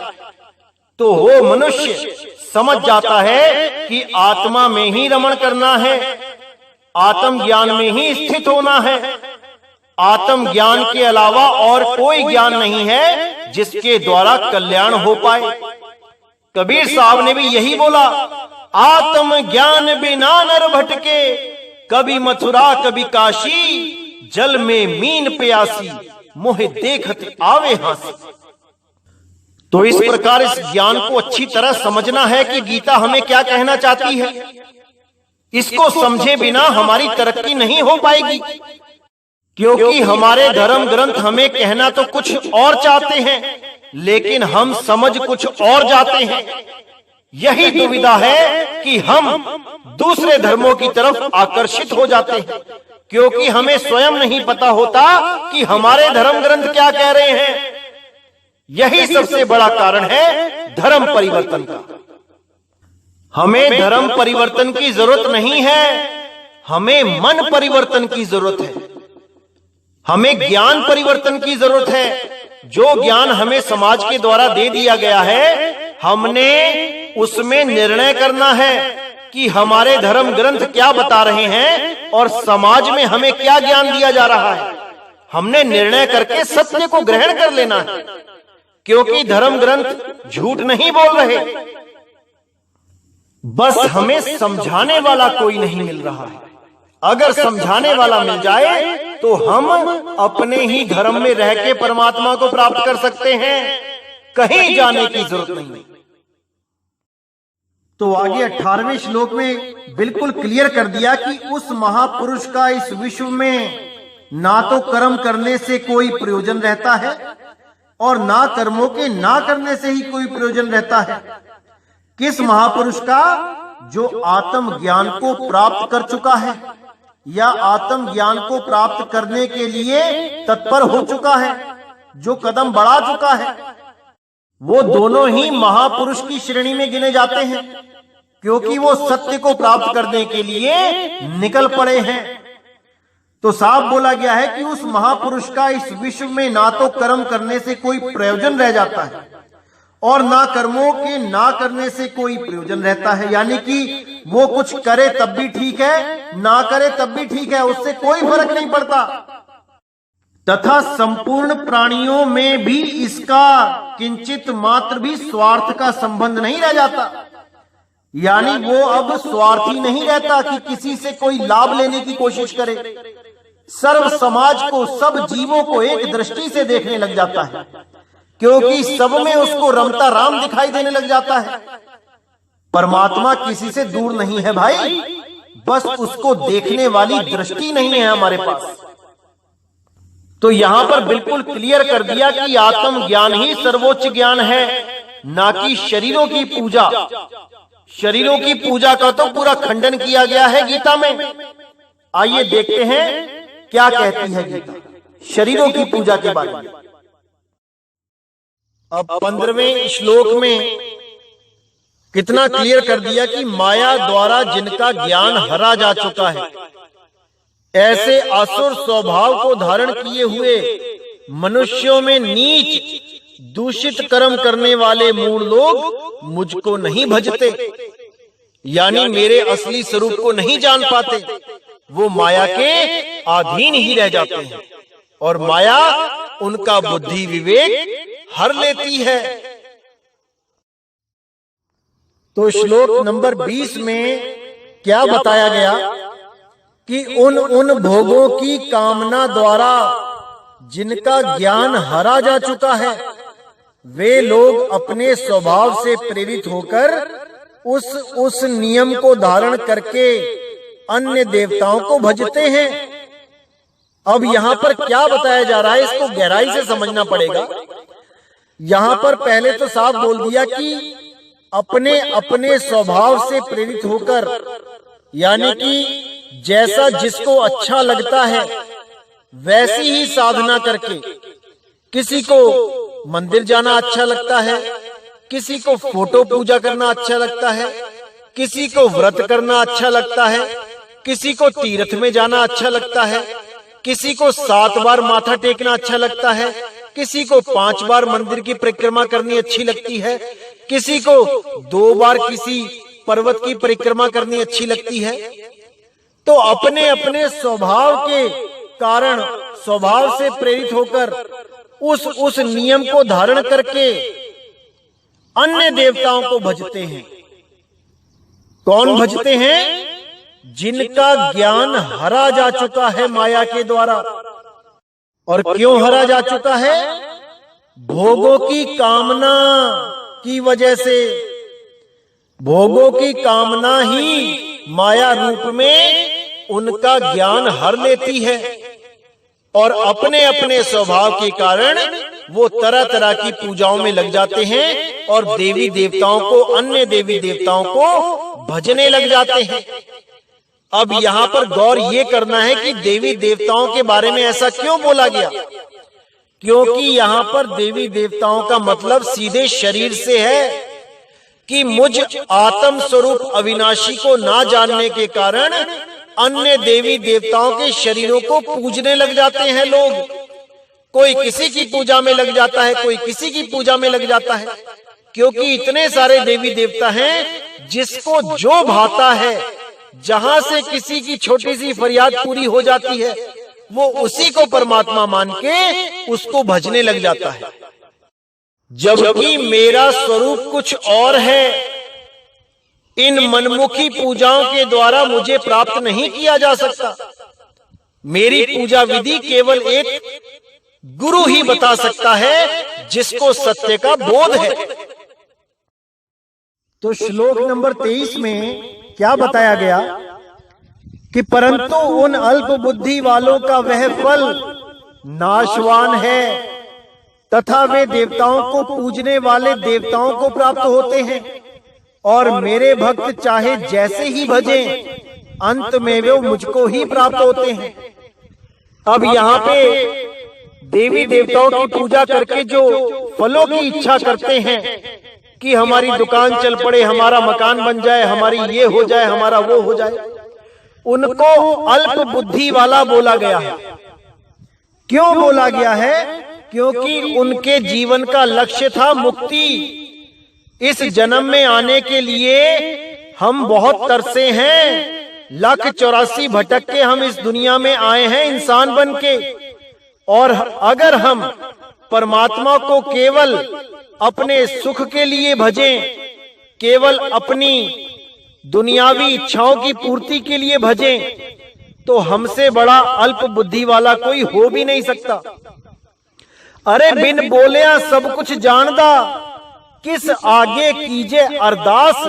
तो वो मनुष्य समझ जाता है कि आत्मा में ही रमण करना है, आत्म ज्ञान में ही स्थित होना है। आत्म ज्ञान के अलावा और कोई ज्ञान नहीं है जिसके द्वारा कल्याण हो पाए। कबीर साहब ने भी यही बोला, आत्म ज्ञान बिना नर भटके, कभी मथुरा कभी काशी, जल में मीन प्यासी, मोहे देखत आवे हांसी। तो इस प्रकार इस ज्ञान को अच्छी तरह समझना है कि गीता हमें क्या कहना चाहती है। इसको समझे बिना हमारी तरक्की नहीं हो पाएगी, क्योंकि हमारे धर्म ग्रंथ हमें कहना तो कुछ और चाहते हैं, लेकिन हम समझ कुछ और जाते हैं। यही दुविधा है कि हम दूसरे धर्मों की तरफ आकर्षित हो जाते हैं, क्योंकि हमें स्वयं नहीं पता होता कि हमारे धर्म ग्रंथ क्या कह रहे हैं। यही सबसे बड़ा कारण है धर्म परिवर्तन का। हमें धर्म परिवर्तन की जरूरत नहीं है, हमें मन परिवर्तन की जरूरत है, हमें ज्ञान परिवर्तन की जरूरत है। जो ज्ञान हमें समाज के द्वारा दे दिया गया है, हमने उसमें निर्णय करना है कि हमारे धर्म ग्रंथ क्या बता रहे हैं और समाज में हमें क्या ज्ञान दिया जा रहा है। हमने निर्णय करके सत्य को ग्रहण कर लेना है, क्योंकि धर्म ग्रंथ झूठ नहीं बोल रहे, बस हमें समझाने वाला कोई नहीं मिल रहा है। अगर समझाने वाला मिल जाए तो हम अपने ही धर्म में रह के परमात्मा को प्राप्त कर सकते हैं, कहीं जाने की जरूरत नहीं। तो आगे 18वें श्लोक में बिल्कुल क्लियर कर दिया कि उस महापुरुष का इस विश्व में ना तो कर्म करने से कोई प्रयोजन रहता है और ना कर्मों के ना करने से ही कोई प्रयोजन रहता है। किस महापुरुष का? जो आत्म ज्ञान को प्राप्त कर चुका है या आत्म ज्ञान को प्राप्त करने के लिए तत्पर हो चुका है, जो कदम बढ़ा चुका है। वो दोनों ही महापुरुष की श्रेणी में गिने जाते हैं, क्योंकि वो सत्य को प्राप्त करने के लिए निकल पड़े हैं। तो साफ बोला गया है कि उस महापुरुष का इस विश्व में ना तो कर्म करने से कोई प्रयोजन रह जाता है और ना कर्मों के ना करने से कोई प्रयोजन रहता है। यानी कि वो कुछ करे तब भी ठीक है, ना करे तब भी ठीक है, उससे कोई फर्क नहीं पड़ता। तथा संपूर्ण प्राणियों में भी इसका किंचित मात्र भी स्वार्थ का संबंध नहीं रह जाता। यानी वो अब स्वार्थी नहीं रहता कि किसी से कोई लाभ लेने की कोशिश करे। सर्व समाज को, सब जीवों को एक दृष्टि से देखने लग जाता है, क्योंकि सब में उसको रमता राम दिखाई देने लग जाता है। परमात्मा किसी से दूर नहीं है भाई, बस उसको देखने वाली दृष्टि नहीं है हमारे पास। तो यहां पर बिल्कुल क्लियर कर दिया कि आत्म ज्ञान ही सर्वोच्च ज्ञान है, ना कि शरीरों की पूजा। शरीरों की पूजा का तो पूरा खंडन किया गया है गीता में। आइए देखते हैं क्या कहती है गीता शरीरों की पूजा के बारे में। अब 15वें श्लोक में कितना क्लियर कर दिया कि माया द्वारा जिनका ज्ञान हरा जा चुका है, ऐसे असुर स्वभाव को धारण किए हुए मनुष्यों में नीच दूषित कर्म करने वाले मूढ़ लोग मुझको नहीं भजते, यानी मेरे असली स्वरूप को नहीं जान पाते। वो माया के अधीन ही रह जाते हैं और माया उनका बुद्धि विवेक हर लेती है। तो श्लोक नंबर 20 में क्या बताया गया कि उन भोगों की कामना द्वारा जिनका ज्ञान हरा जा चुका है, वे लोग अपने स्वभाव से प्रेरित होकर उस नियम को धारण करके अन्य देवताओं को भजते हैं। अब यहाँ पर क्या बताया जा रहा है, इसको गहराई से समझना पड़ेगा। यहाँ पर पहले तो साफ बोल दिया कि अपने अपने स्वभाव से प्रेरित होकर, यानी कि जैसा जिसको अच्छा लगता है वैसी ही साधना करके, किसी को मंदिर जाना अच्छा लगता है, किसी को फोटो पूजा करना अच्छा लगता है, किसी को व्रत करना अच्छा लगता है, किसी को तीर्थ में जाना अच्छा लगता है, किसी को 7 बार माथा टेकना अच्छा लगता है, किसी को 5 बार मंदिर की परिक्रमा करनी अच्छी लगती है, किसी को 2 बार किसी पर्वत की परिक्रमा करनी अच्छी लगती है। तो अपने अपने स्वभाव के कारण, स्वभाव से प्रेरित होकर उस नियम को धारण करके अन्य देवताओं को भजते हैं। कौन भजते हैं? जिनका ज्ञान हरा जा चुका है माया के द्वारा। और क्यों हरा जा चुका है? भोगों की कामना की वजह से। भोगों की कामना ही माया रूप में उनका ज्ञान हर लेती है और अपने अपने स्वभाव के कारण वो तरह तरह की पूजाओं में लग जाते हैं और देवी देवताओं को, अन्य देवी देवताओं को भजने लग जाते हैं। अब यहाँ पर गौर ये करना है कि देवी देवताओं के बारे में ऐसा क्यों बोला गया? क्योंकि यहाँ पर देवी देवताओं का मतलब सीधे शरीर से है कि मुझ आत्म स्वरूप अविनाशी को ना जानने के कारण अन्य देवी देवताओं के शरीरों को पूजने लग जाते हैं लोग। कोई किसी की पूजा में लग जाता है, कोई किसी की पूजा में लग जाता है, क्योंकि इतने सारे देवी देवता हैं जिसको जो भाता है, जहां से किसी की छोटी सी फरियाद पूरी हो जाती है, वो उसी को परमात्मा मान के उसको भजने लग जाता है। जबकि मेरा स्वरूप कुछ और है। इन मनमुखी पूजाओं के द्वारा मुझे प्राप्त नहीं किया जा सकता। मेरी पूजा विधि केवल एक गुरु ही बता सकता है जिसको सत्य का बोध है। तो श्लोक नंबर 23 में क्या बताया गया कि परंतु उन अल्प बुद्धि वालों का वह फल नाशवान है तथा वे देवताओं को पूजने वाले देवताओं को प्राप्त होते हैं और मेरे भक्त चाहे जैसे ही भजें, अंत में वे मुझको ही प्राप्त होते हैं। अब यहाँ पे देवी देवताओं की पूजा करके जो फलों की इच्छा करते हैं कि हमारी दुकान चल पड़े, हमारा मकान बन जाए, हमारी ये हो जाए, हमारा वो हो जाए, उनको अल्प बुद्धि वाला बोला गया है। क्यों बोला गया है? क्योंकि उनके जीवन का लक्ष्य था मुक्ति। इस जन्म में आने के लिए हम बहुत तरसे हैं। 1,84,000 भटक के हम इस दुनिया में आए हैं इंसान बन के। और अगर हम परमात्मा को केवल अपने सुख के लिए भजें, केवल अपनी दुनियावी इच्छाओं की पूर्ति के लिए भजें, तो हमसे बड़ा अल्प बुद्धि वाला कोई हो भी नहीं सकता। अरे बिन बोलिया सब कुछ जानदा, किस आगे कीजे अरदास।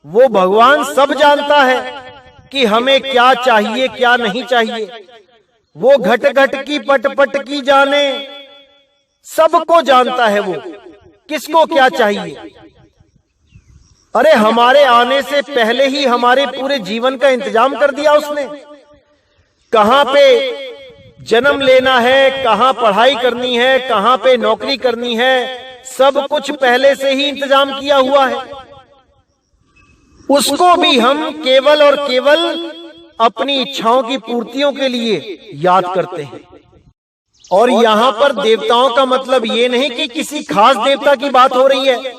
वो भगवान सब जानता है कि हमें क्या चाहिए क्या नहीं चाहिए। वो घट घट की पट पट की जाने, सबको जानता है वो किसको क्या चाहिए। अरे हमारे आने से पहले ही हमारे पूरे जीवन का इंतजाम कर दिया उसने। कहां पे जन्म लेना है, कहां पढ़ाई करनी है, कहां पे नौकरी करनी है, सब कुछ पहले से ही इंतजाम किया हुआ है। उसको भी हम केवल और केवल अपनी इच्छाओं की पूर्तियों के लिए याद करते हैं। और यहां पर देवताओं का मतलब ये नहीं कि किसी खास देवता की बात हो रही है,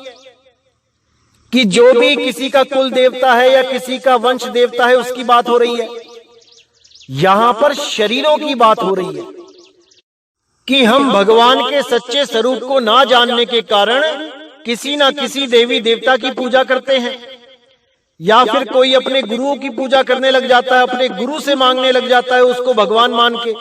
कि जो भी किसी का कुल देवता है या किसी का वंश देवता है उसकी बात हो रही है। यहां पर शरीरों की बात हो रही है कि हम भगवान के सच्चे स्वरूप को ना जानने के कारण किसी ना किसी देवी देवता की पूजा करते हैं, या फिर कोई अपने गुरुओं की पूजा करने लग जाता है, अपने गुरु से मांगने लग जाता है उसको भगवान मान के।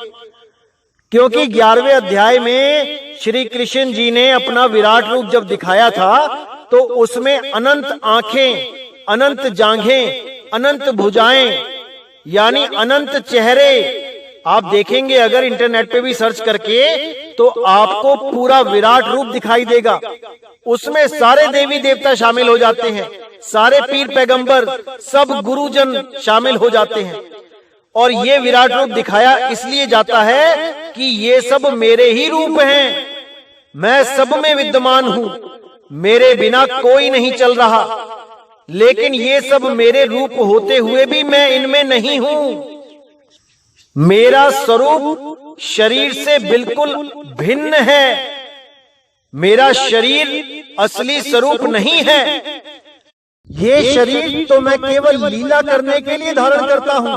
क्योंकि 11वें अध्याय में श्री कृष्ण जी ने अपना विराट रूप जब दिखाया था तो उसमें अनंत आंखें, अनंत जांघें, अनंत भुजाएं, यानी अनंत चेहरे। आप देखेंगे अगर इंटरनेट पे भी सर्च करके तो आपको पूरा विराट रूप दिखाई देगा। उसमें सारे देवी देवता शामिल हो जाते हैं, सारे पीर पैगंबर, सब गुरुजन शामिल हो जाते हैं। और ये विराट रूप दिखाया इसलिए जाता है कि ये सब मेरे ही रूप हैं, मैं सब में विद्यमान हूं, मेरे बिना कोई नहीं चल रहा। लेकिन ये सब मेरे रूप होते हुए भी मैं इनमें नहीं हूं। मेरा स्वरूप शरीर से बिल्कुल भिन्न है। मेरा शरीर असली स्वरूप नहीं है। ये शरीर तो मैं केवल लीला करने के लिए धारण करता हूं।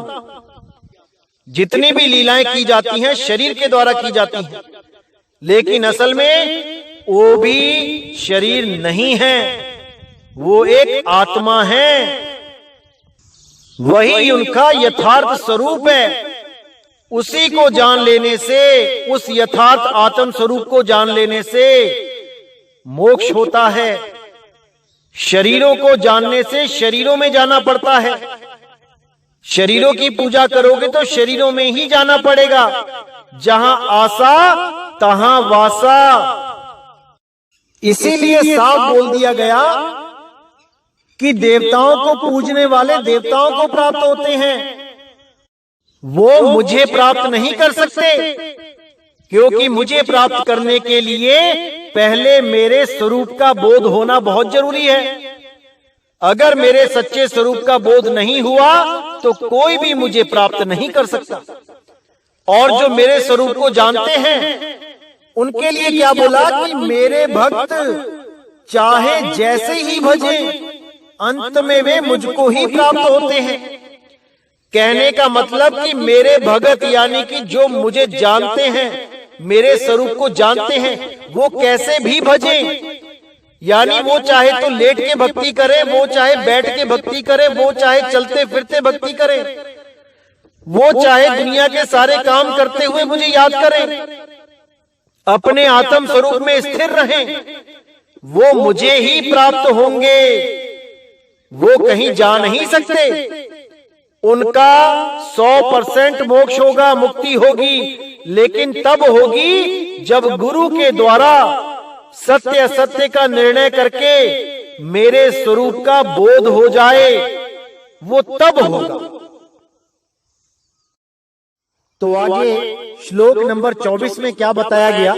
जितनी भी लीलाएं की जाती हैं शरीर के द्वारा की जाती हैं, लेकिन असल में वो भी शरीर नहीं है, वो एक आत्मा है। वही उनका यथार्थ स्वरूप है। उसी को जान लेने से, उस यथार्थ आत्म स्वरूप को जान लेने से मोक्ष होता है। शरीरों को जानने से शरीरों में जाना पड़ता है। शरीरों की पूजा करोगे तो शरीरों में ही जाना पड़ेगा। जहां आशा तहां वासा। इसीलिए साफ बोल दिया गया कि देवताओं को पूजने वाले देवताओं को प्राप्त होते हैं। वो मुझे प्राप्त नहीं कर सकते, क्योंकि मुझे प्राप्त करने के लिए पहले मेरे स्वरूप का बोध होना बहुत जरूरी है। अगर मेरे सच्चे स्वरूप का बोध नहीं हुआ तो कोई भी मुझे प्राप्त नहीं कर सकता। और जो मेरे स्वरूप को जानते हैं उनके लिए क्या बोला कि मेरे भक्त चाहे जैसे ही भजे अंत में वे मुझको ही प्राप्त होते हैं। कहने का मतलब कि मेरे भगत यानी कि जो मुझे जानते हैं, मेरे स्वरूप को जानते हैं, वो कैसे भी भजे, यानी वो चाहे तो लेट के भक्ति करे, वो चाहे बैठ के भक्ति करे, वो चाहे चलते फिरते भक्ति करे, वो चाहे दुनिया के सारे काम करते हुए मुझे याद करें, अपने आत्म स्वरूप में स्थिर रहें, वो मुझे ही प्राप्त होंगे। वो कहीं जा नहीं सकते। उनका 100% मोक्ष होगा, मुक्ति होगी, लेकिन तब होगी जब गुरु के द्वारा सत्य असत्य का निर्णय करके मेरे स्वरूप का बोध हो जाए, वो तब होगा। तो आगे श्लोक नंबर 24 में क्या बताया गया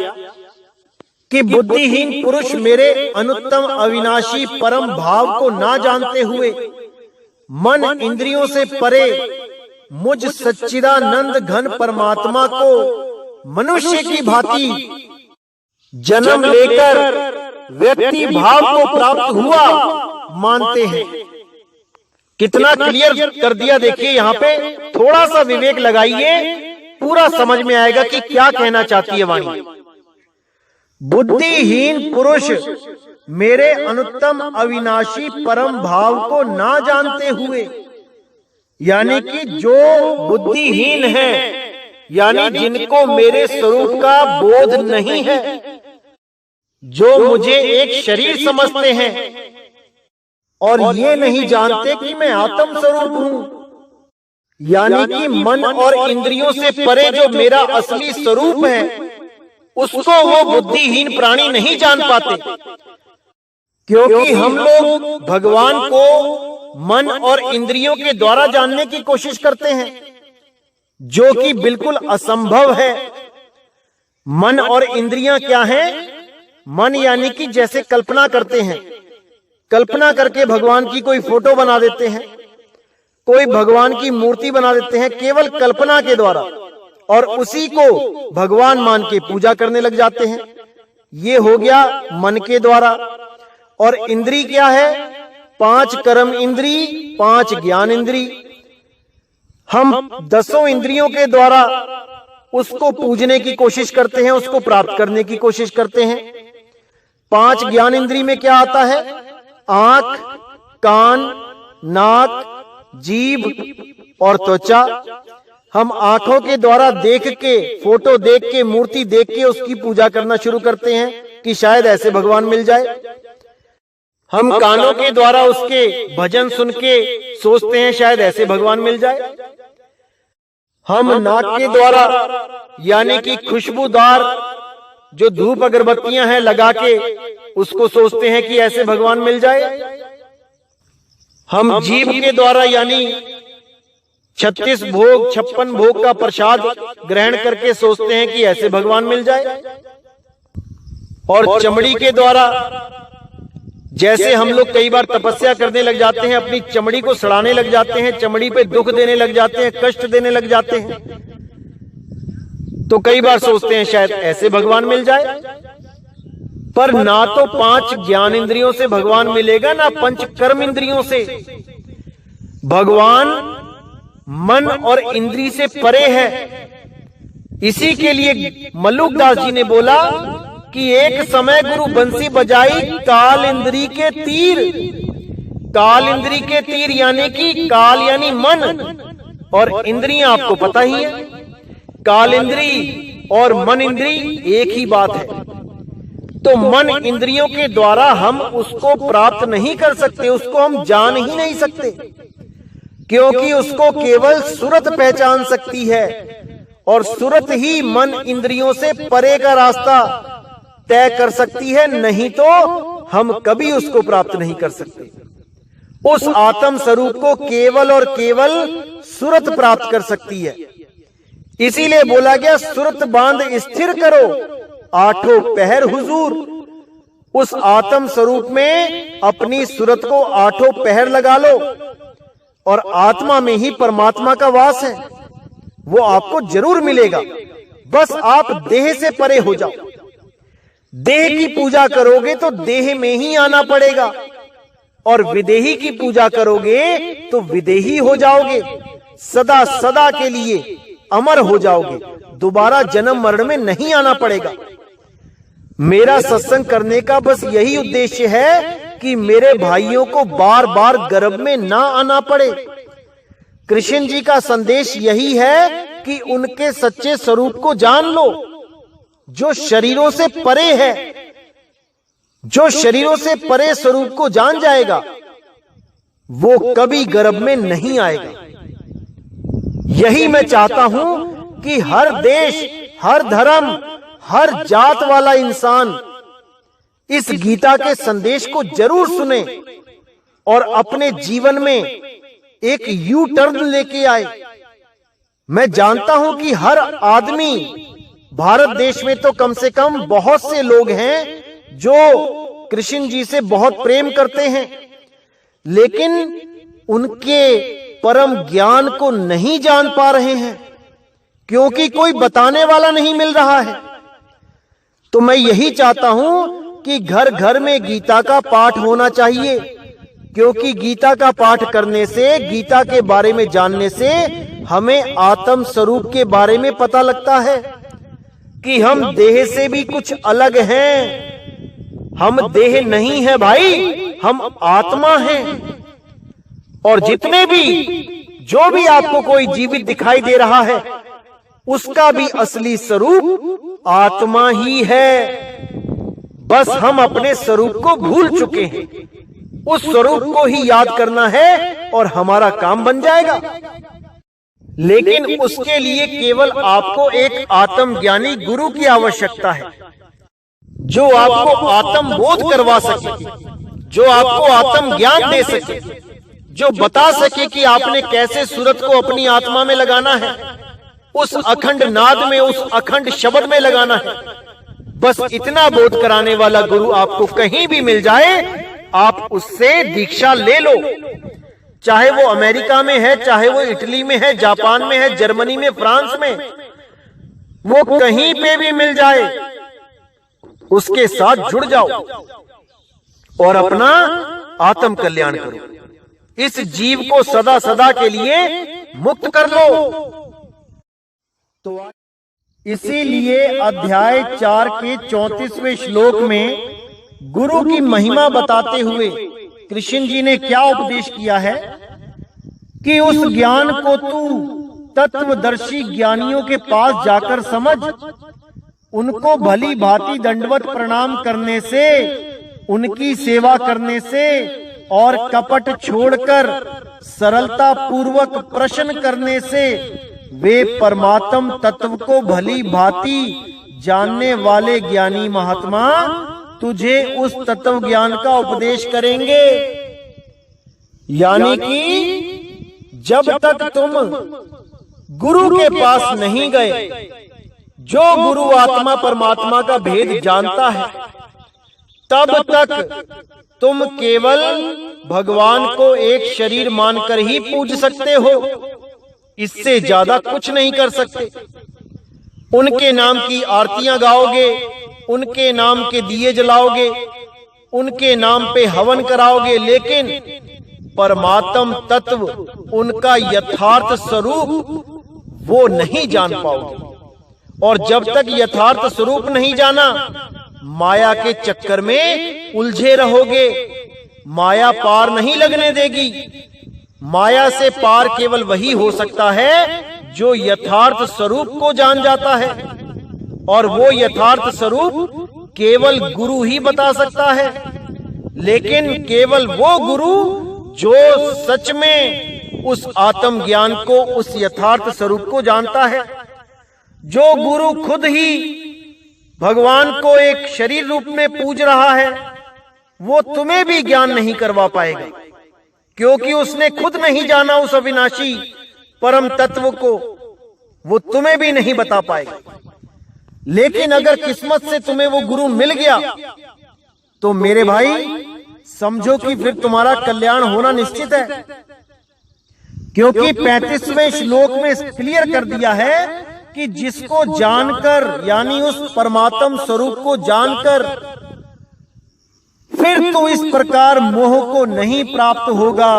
कि बुद्धिहीन पुरुष मेरे अनुत्तम अविनाशी परम भाव को ना जानते हुए मन इंद्रियों से परे मुझ सच्चिदानंद घन परमात्मा को मनुष्य की भांति जन्म लेकर व्यक्ति भाव को प्राप्त हुआ मानते हैं। कितना क्लियर कर दिया देखिए, यहाँ पे थोड़ा सा विवेक लगाइए, पूरा समझ में आएगा कि क्या कहना चाहती है वाणी। बुद्धिहीन पुरुष मेरे अनुत्तम अविनाशी परम भाव को ना जानते हुए, यानी कि जो बुद्धिहीन है, यानी जिनको मेरे स्वरूप का बोध नहीं है, जो मुझे एक शरीर समझते हैं और ये नहीं जानते कि मैं आत्म स्वरूप हूं, यानी कि मन और इंद्रियों से परे जो मेरा असली स्वरूप है, उसको वो बुद्धिहीन प्राणी नहीं जान पाते। क्योंकि हम लोग भगवान को मन और इंद्रियों के द्वारा जानने की कोशिश करते हैं, जो कि बिल्कुल असंभव है। मन और इंद्रियां क्या हैं? मन यानी कि जैसे कल्पना करते हैं, कल्पना करके भगवान की कोई फोटो बना देते हैं, कोई भगवान की मूर्ति बना देते हैं केवल कल्पना के द्वारा, और उसी को भगवान मान के पूजा करने लग जाते हैं। ये हो गया मन के द्वारा। और इंद्री क्या है? 5 कर्म इंद्री, 5 ज्ञान इंद्री। हम 10 इंद्रियों के द्वारा उसको पूजने की कोशिश करते हैं, उसको प्राप्त करने की कोशिश करते हैं। 5 ज्ञान इंद्री में क्या आता है? आंख, कान, नाक, जीभ और त्वचा। हम आंखों के द्वारा देख के, फोटो देख के, मूर्ति देख के उसकी पूजा करना शुरू करते हैं कि शायद ऐसे भगवान मिल जाए। हम कानों के द्वारा उसके भजन सुन के सोचते हैं शायद ऐसे भगवान मिल जाए। हम नाक के द्वारा यानी कि खुशबूदार जो धूप अगरबत्तियां हैं लगा के उसको सोचते हैं कि ऐसे भगवान मिल जाए। हम जीभ के द्वारा यानी 36 भोग 56 भोग का प्रसाद ग्रहण करके सोचते हैं कि ऐसे भगवान मिल जाए। और चमड़ी के द्वारा जैसे हम लोग कई बार तपस्या करने लग जाते हैं, अपनी चमड़ी को सड़ाने लग जाते हैं, चमड़ी पे दुख देने लग जाते हैं, कष्ट देने लग जाते हैं, तो कई बार सोचते हैं शायद ऐसे भगवान मिल जाए। पर ना तो 5 ज्ञान इंद्रियों से भगवान मिलेगा, ना 5 कर्म इंद्रियों से। भगवान मन और इंद्री से परे है। इसी के लिए मल्लुकदास जी ने बोला कि एक समय गुरु बंसी बजाई काल इंद्री के तीर। काल इंद्री के तीर यानी कि काल यानी मन, और इंद्रियां आपको पता ही है। काल इंद्री और मन इंद्री एक ही बात है। तो मन इंद्रियों के द्वारा हम उसको प्राप्त नहीं कर सकते, उसको हम जान ही नहीं सकते, क्योंकि उसको केवल सुरत पहचान सकती है और सुरत ही मन इंद्रियों से परे का रास्ता तय कर सकती है, नहीं तो हम कभी उसको प्राप्त नहीं कर सकते। उस आत्म स्वरूप को केवल और केवल सुरत प्राप्त कर सकती है। इसीलिए बोला गया सुरत बांध स्थिर करो आठों पहर हुजूर। उस आत्म स्वरूप में अपनी सुरत को आठों पहर लगा लो और आत्मा में ही परमात्मा का वास है, वो आपको जरूर मिलेगा। बस आप देह से परे हो जाओ। देह की पूजा करोगे तो देह में ही आना पड़ेगा, और विदेही की पूजा करोगे तो विदेही हो जाओगे, सदा सदा के लिए अमर हो जाओगे, दोबारा जन्म मरण में नहीं आना पड़ेगा। मेरा सत्संग करने का बस यही उद्देश्य है कि मेरे भाइयों को बार बार गर्भ में ना आना पड़े। कृष्ण जी का संदेश यही है कि उनके सच्चे स्वरूप को जान लो, जो शरीरों से परे है। जो शरीरों से परे स्वरूप को जान जाएगा वो कभी गर्भ में नहीं आएगा। यही मैं चाहता हूं कि हर देश, हर धर्म, हर जात वाला इंसान इस गीता के संदेश को जरूर सुने और अपने जीवन में एक यू टर्न लेके आए। मैं जानता हूं कि हर आदमी, भारत देश में तो कम से कम बहुत से लोग हैं जो कृष्ण जी से बहुत प्रेम करते हैं, लेकिन उनके परम ज्ञान को नहीं जान पा रहे हैं, क्योंकि कोई बताने वाला नहीं मिल रहा है। तो मैं यही चाहता हूं कि घर घर में गीता का पाठ होना चाहिए, क्योंकि गीता का पाठ करने से, गीता के बारे में जानने से हमें आत्म स्वरूप के बारे में पता लगता है कि हम देह से भी कुछ अलग हैं। हम देह नहीं है भाई, हम आत्मा हैं। और जितने भी, जो भी आपको कोई जीवित दिखाई दे रहा है, उसका भी असली स्वरूप आत्मा ही है। बस हम अपने स्वरूप को भूल चुके हैं। उस स्वरूप को ही याद करना है और हमारा काम बन जाएगा। लेकिन उसके लिए केवल आपको एक आत्मज्ञानी गुरु की आवश्यकता है, जो आपको आत्म बोध करवा सके, जो आपको आत्म ज्ञान दे सके, जो बता सके कि आपने कैसे सूरत को अपनी आत्मा में लगाना है, उस अखंड नाद में, उस अखंड शब्द में लगाना है। बस इतना बोध कराने वाला गुरु आपको कहीं भी मिल जाए, आप उससे दीक्षा ले लो। चाहे वो अमेरिका में है, चाहे वो इटली में है, जापान में है, जर्मनी में, फ्रांस में, वो कहीं पे भी मिल जाए, उसके साथ जुड़ जाओ और अपना आत्म कल्याण करो। इस जीव को सदा सदा के लिए मुक्त कर लो। तो इसीलिए अध्याय 4 के 34वें श्लोक में गुरु की महिमा बताते हुए कृष्ण जी ने क्या उपदेश किया है कि उस ज्ञान को तू तत्वदर्शी ज्ञानियों के पास जाकर समझ, उनको भली भांति दंडवत प्रणाम करने से, उनकी सेवा करने से और कपट छोड़कर सरलता पूर्वक प्रश्न करने से वे परमात्म तत्व को भली भांति जानने वाले ज्ञानी महात्मा तुझे उस तत्व ज्ञान का उपदेश करेंगे। यानी कि जब तक तुम गुरु के पास नहीं गए, जो गुरु आत्मा परमात्मा का भेद जानता है, तब तक तुम केवल भगवान को एक शरीर मानकर ही पूज सकते हो, इससे ज्यादा कुछ नहीं कर सकते। उनके नाम की आरतियां गाओगे, उनके नाम के दिए जलाओगे, उनके नाम पे हवन कराओगे, लेकिन परमात्म तत्व, उनका यथार्थ स्वरूप वो नहीं जान पाओगे। और जब तक यथार्थ स्वरूप नहीं जाना, माया के चक्कर में उलझे रहोगे। माया पार नहीं लगने देगी। माया से पार केवल वही हो सकता है जो यथार्थ स्वरूप को जान जाता है, और वो यथार्थ स्वरूप केवल गुरु ही बता सकता है। लेकिन केवल वो गुरु जो सच में उस आत्म ज्ञान को, उस यथार्थ स्वरूप को जानता है। जो गुरु खुद ही भगवान को एक शरीर रूप में पूज रहा है, वो तुम्हें भी ज्ञान नहीं करवा पाएगा, क्योंकि उसने खुद नहीं जाना उस अविनाशी परम तत्व को, वो तुम्हें भी नहीं बता पाएगा। लेकिन अगर किस्मत से तुम्हें वो गुरु मिल गया तो मेरे भाई समझो कि फिर तुम्हारा कल्याण होना निश्चित है, क्योंकि 35वें श्लोक में क्लियर कर दिया है कि जिसको जानकर, यानी उस परमात्म स्वरूप को जानकर फिर तो इस प्रकार मोह को नहीं प्राप्त होगा,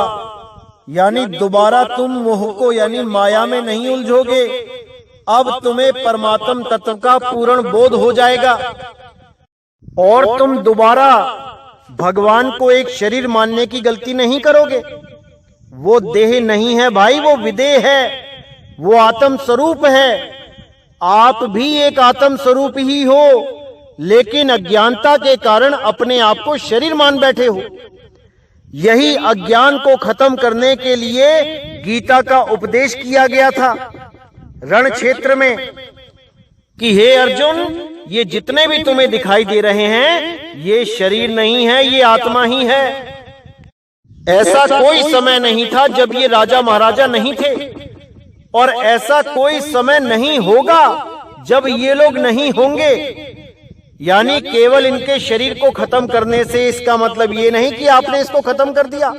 यानी दोबारा तुम मोह को यानी माया में नहीं उलझोगे। अब तुम्हें परमात्म तत्व का पूर्ण बोध हो जाएगा और तुम दोबारा भगवान को एक शरीर मानने की गलती नहीं करोगे। वो देह नहीं है भाई, वो विदेह है, वो आत्म स्वरूप है। आप भी एक आत्म स्वरूप ही हो, लेकिन अज्ञानता के कारण अपने आप को शरीर मान बैठे हो। यही अज्ञान को खत्म करने के लिए गीता का उपदेश किया गया था रण क्षेत्र में कि हे अर्जुन, ये जितने भी तुम्हें दिखाई दे रहे हैं ये शरीर नहीं है, ये आत्मा ही है। ऐसा कोई समय नहीं था जब ये राजा महाराजा नहीं थे, और ऐसा कोई समय नहीं होगा जब ये लोग नहीं होंगे। यानी केवल इनके शरीर को खत्म करने से इसका मतलब ये नहीं कि आपने इसको खत्म कर दिया।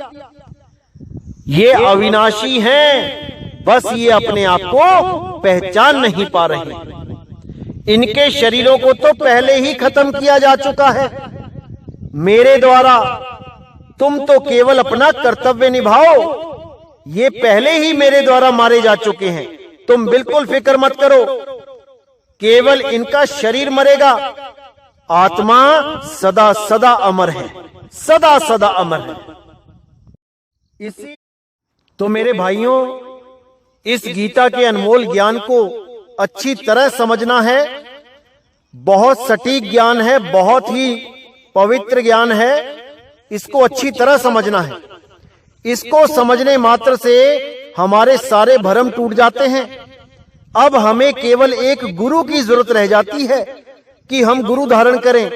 ये अविनाशी हैं, बस ये अपने आप को पहचान नहीं पा रहे। इनके शरीरों को तो पहले ही खत्म किया जा चुका है मेरे द्वारा। तुम तो केवल अपना कर्तव्य निभाओ, ये पहले ही मेरे द्वारा मारे जा चुके हैं। तुम बिल्कुल फिक्र मत करो, केवल इनका शरीर मरेगा, आत्मा सदा सदा अमर है, सदा सदा अमर है। इसी तो मेरे भाइयों, इस गीता के अनमोल ज्ञान को अच्छी तरह समझना है। बहुत सटीक ज्ञान है, बहुत ही पवित्र ज्ञान है, इसको अच्छी तरह समझना है। इसको समझने मात्र से हमारे सारे भ्रम टूट जाते हैं। अब हमें केवल एक गुरु की जरूरत रह जाती है कि हम गुरु धारण करें।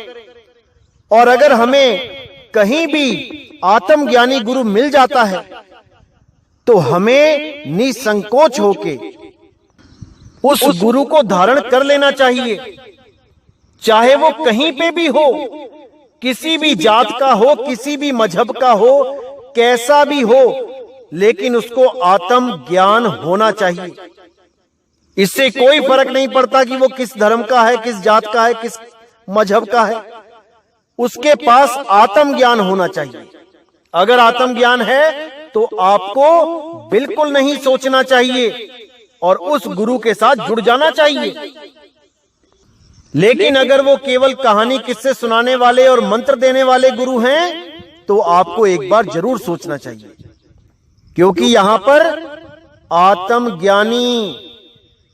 और अगर हमें कहीं भी आत्मज्ञानी गुरु मिल जाता है तो हमें निसंकोच होके उस गुरु को धारण कर लेना चाहिए, चाहे वो कहीं पे भी हो, किसी भी जात का हो, किसी भी मजहब का हो, कैसा भी हो, लेकिन उसको आत्म ज्ञान होना चाहिए। इससे कोई फर्क नहीं पड़ता कि वो किस धर्म का है, किस जात का है, किस मजहब का है, उसके पास आत्म ज्ञान होना चाहिए। अगर आत्म ज्ञान है तो आपको बिल्कुल नहीं सोचना चाहिए और उस गुरु के साथ जुड़ जाना चाहिए। लेकिन अगर वो केवल कहानी किस्से सुनाने वाले और मंत्र देने वाले गुरु हैं तो आपको एक बार जरूर सोचना चाहिए, क्योंकि यहां पर आत्मज्ञानी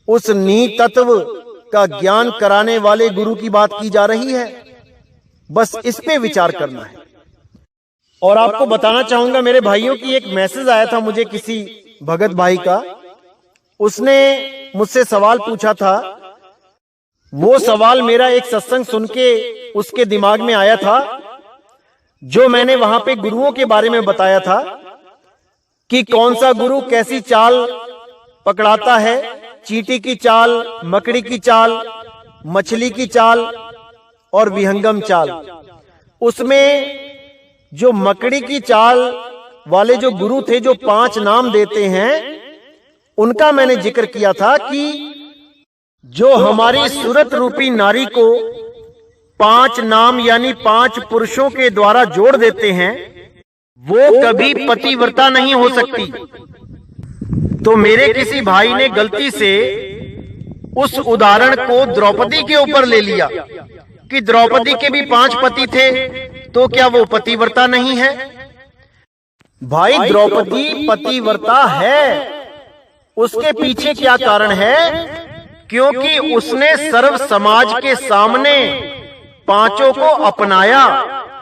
उस निहित तत्व का ज्ञान कराने वाले गुरु की बात की जा रही है। बस इस पे विचार करना है। और आपको बताना चाहूंगा मेरे भाइयों की एक मैसेज आया था मुझे किसी भगत भाई का। उसने मुझसे सवाल पूछा था। वो सवाल मेरा एक सत्संग सुन के उसके दिमाग में आया था, जो मैंने वहां पे गुरुओं के बारे में बताया था कि कौन सा गुरु कैसी चाल पकड़ाता है, चींटी की चाल, मकड़ी की चाल, मछली की चाल और विहंगम चाल। उसमें जो मकड़ी की चाल वाले जो गुरु थे, जो 5 नाम देते हैं, उनका मैंने जिक्र किया था कि जो हमारी सूरत रूपी नारी को 5 नाम यानी 5 पुरुषों के द्वारा जोड़ देते हैं, वो कभी पतिव्रता नहीं हो सकती। तो मेरे किसी भाई ने गलती से उस उदाहरण को द्रौपदी के ऊपर ले लिया कि द्रौपदी के भी 5 पति थे, तो क्या वो पतिव्रता नहीं है? भाई द्रौपदी पतिव्रता है, उसके पीछे क्या कारण है? क्योंकि उसने सर्व समाज के सामने पांचों को अपनाया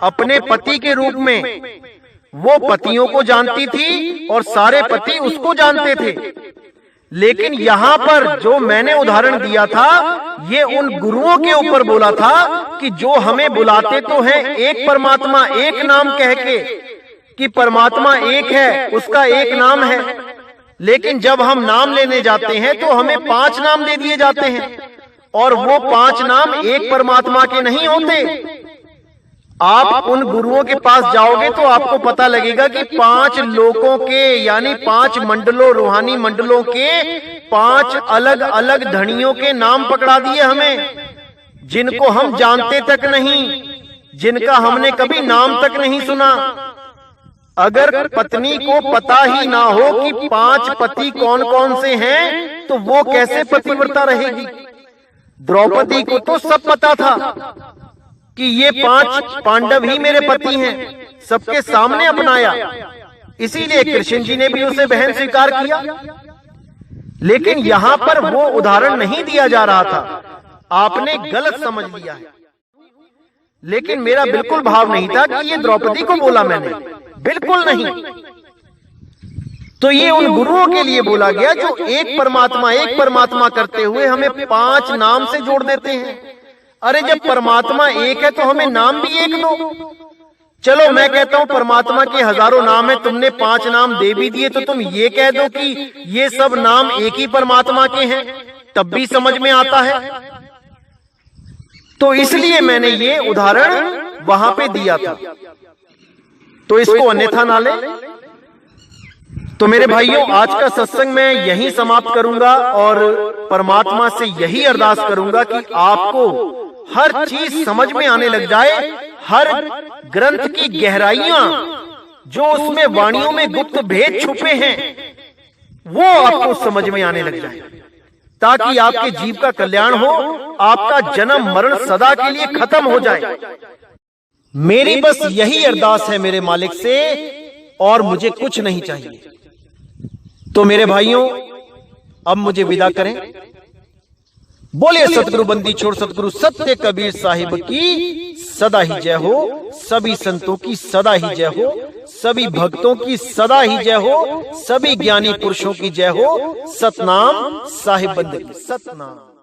अपने पति के रूप में। वो पतियों को जानती थी और सारे पति उसको जानते थे। लेकिन यहाँ पर जो मैंने उदाहरण दिया था, ये उन गुरुओं के ऊपर बोला था कि जो हमें बुलाते तो हैं एक परमात्मा, एक नाम कह के कि परमात्मा एक है, उसका एक नाम है, लेकिन जब हम नाम लेने जाते हैं तो हमें 5 नाम दे दिए जाते हैं और वो 5 नाम एक परमात्मा के नहीं होते। आप उन गुरुओं के पास जाओगे तो आपको पता लगेगा कि 5 लोकों के यानी 5 मंडलों, रूहानी मंडलों के 5 अलग अलग धनियों के नाम पकड़ा दिए हमें, जिनको हम जानते तक नहीं, जिनका हमने कभी नाम तक नहीं सुना। अगर पत्नी को पता ही ना हो कि 5 पति कौन कौन से हैं, तो वो कैसे पतिव्रता रहेगी? द्रौपदी को तो सब पता था कि ये 5 पांडव ही मेरे पति हैं, सबके सामने अपनाया। इसीलिए कृष्ण जी ने भी उसे बहन स्वीकार किया। लेकिन यहां पर वो उदाहरण नहीं दिया जा रहा था, आपने गलत समझ लिया है। लेकिन मेरा बिल्कुल भाव नहीं था कि ये द्रौपदी को बोला मैंने, बिल्कुल नहीं। तो ये उन गुरुओं के लिए बोला गया जो एक परमात्मा करते हुए हमें 5 नाम से जोड़ देते हैं। अरे जब परमात्मा एक है तो हमें नाम भी एक दो। चलो मैं कहता हूं परमात्मा के हजारों नाम है, तुमने 5 नाम दे भी दिए, तो तुम ये कह दो कि ये सब नाम एक ही परमात्मा के हैं, तब भी समझ में आता है। तो इसलिए मैंने ये उदाहरण वहां पे दिया था, तो इसको अन्यथा ना ले। तो मेरे भाइयों, आज का सत्संग मैं यहीं समाप्त करूंगा और परमात्मा से यही अरदास करूंगा कि आपको हर चीज समझ में आने लग जाए, हर ग्रंथ की गहराइयां जो उसमें वाणियों में गुप्त भेद छुपे हैं वो आपको समझ में आने लग जाए, ताकि आपके जीव का कल्याण हो, आपका जन्म मरण सदा के लिए खत्म हो जाए। मेरी बस यही अरदास है मेरे मालिक से, और मुझे कुछ नहीं चाहिए। तो मेरे भाइयों, अब मुझे विदा करें। बोले सतगुरु बंदी छोड़ सतगुरु सत्य कबीर साहिब की सदा ही जय हो। सभी संतों की सदा ही जय हो, सभी भक्तों की सदा ही जय हो, सभी ज्ञानी पुरुषों की जय हो। सतनाम साहिब बंदी, सतनाम।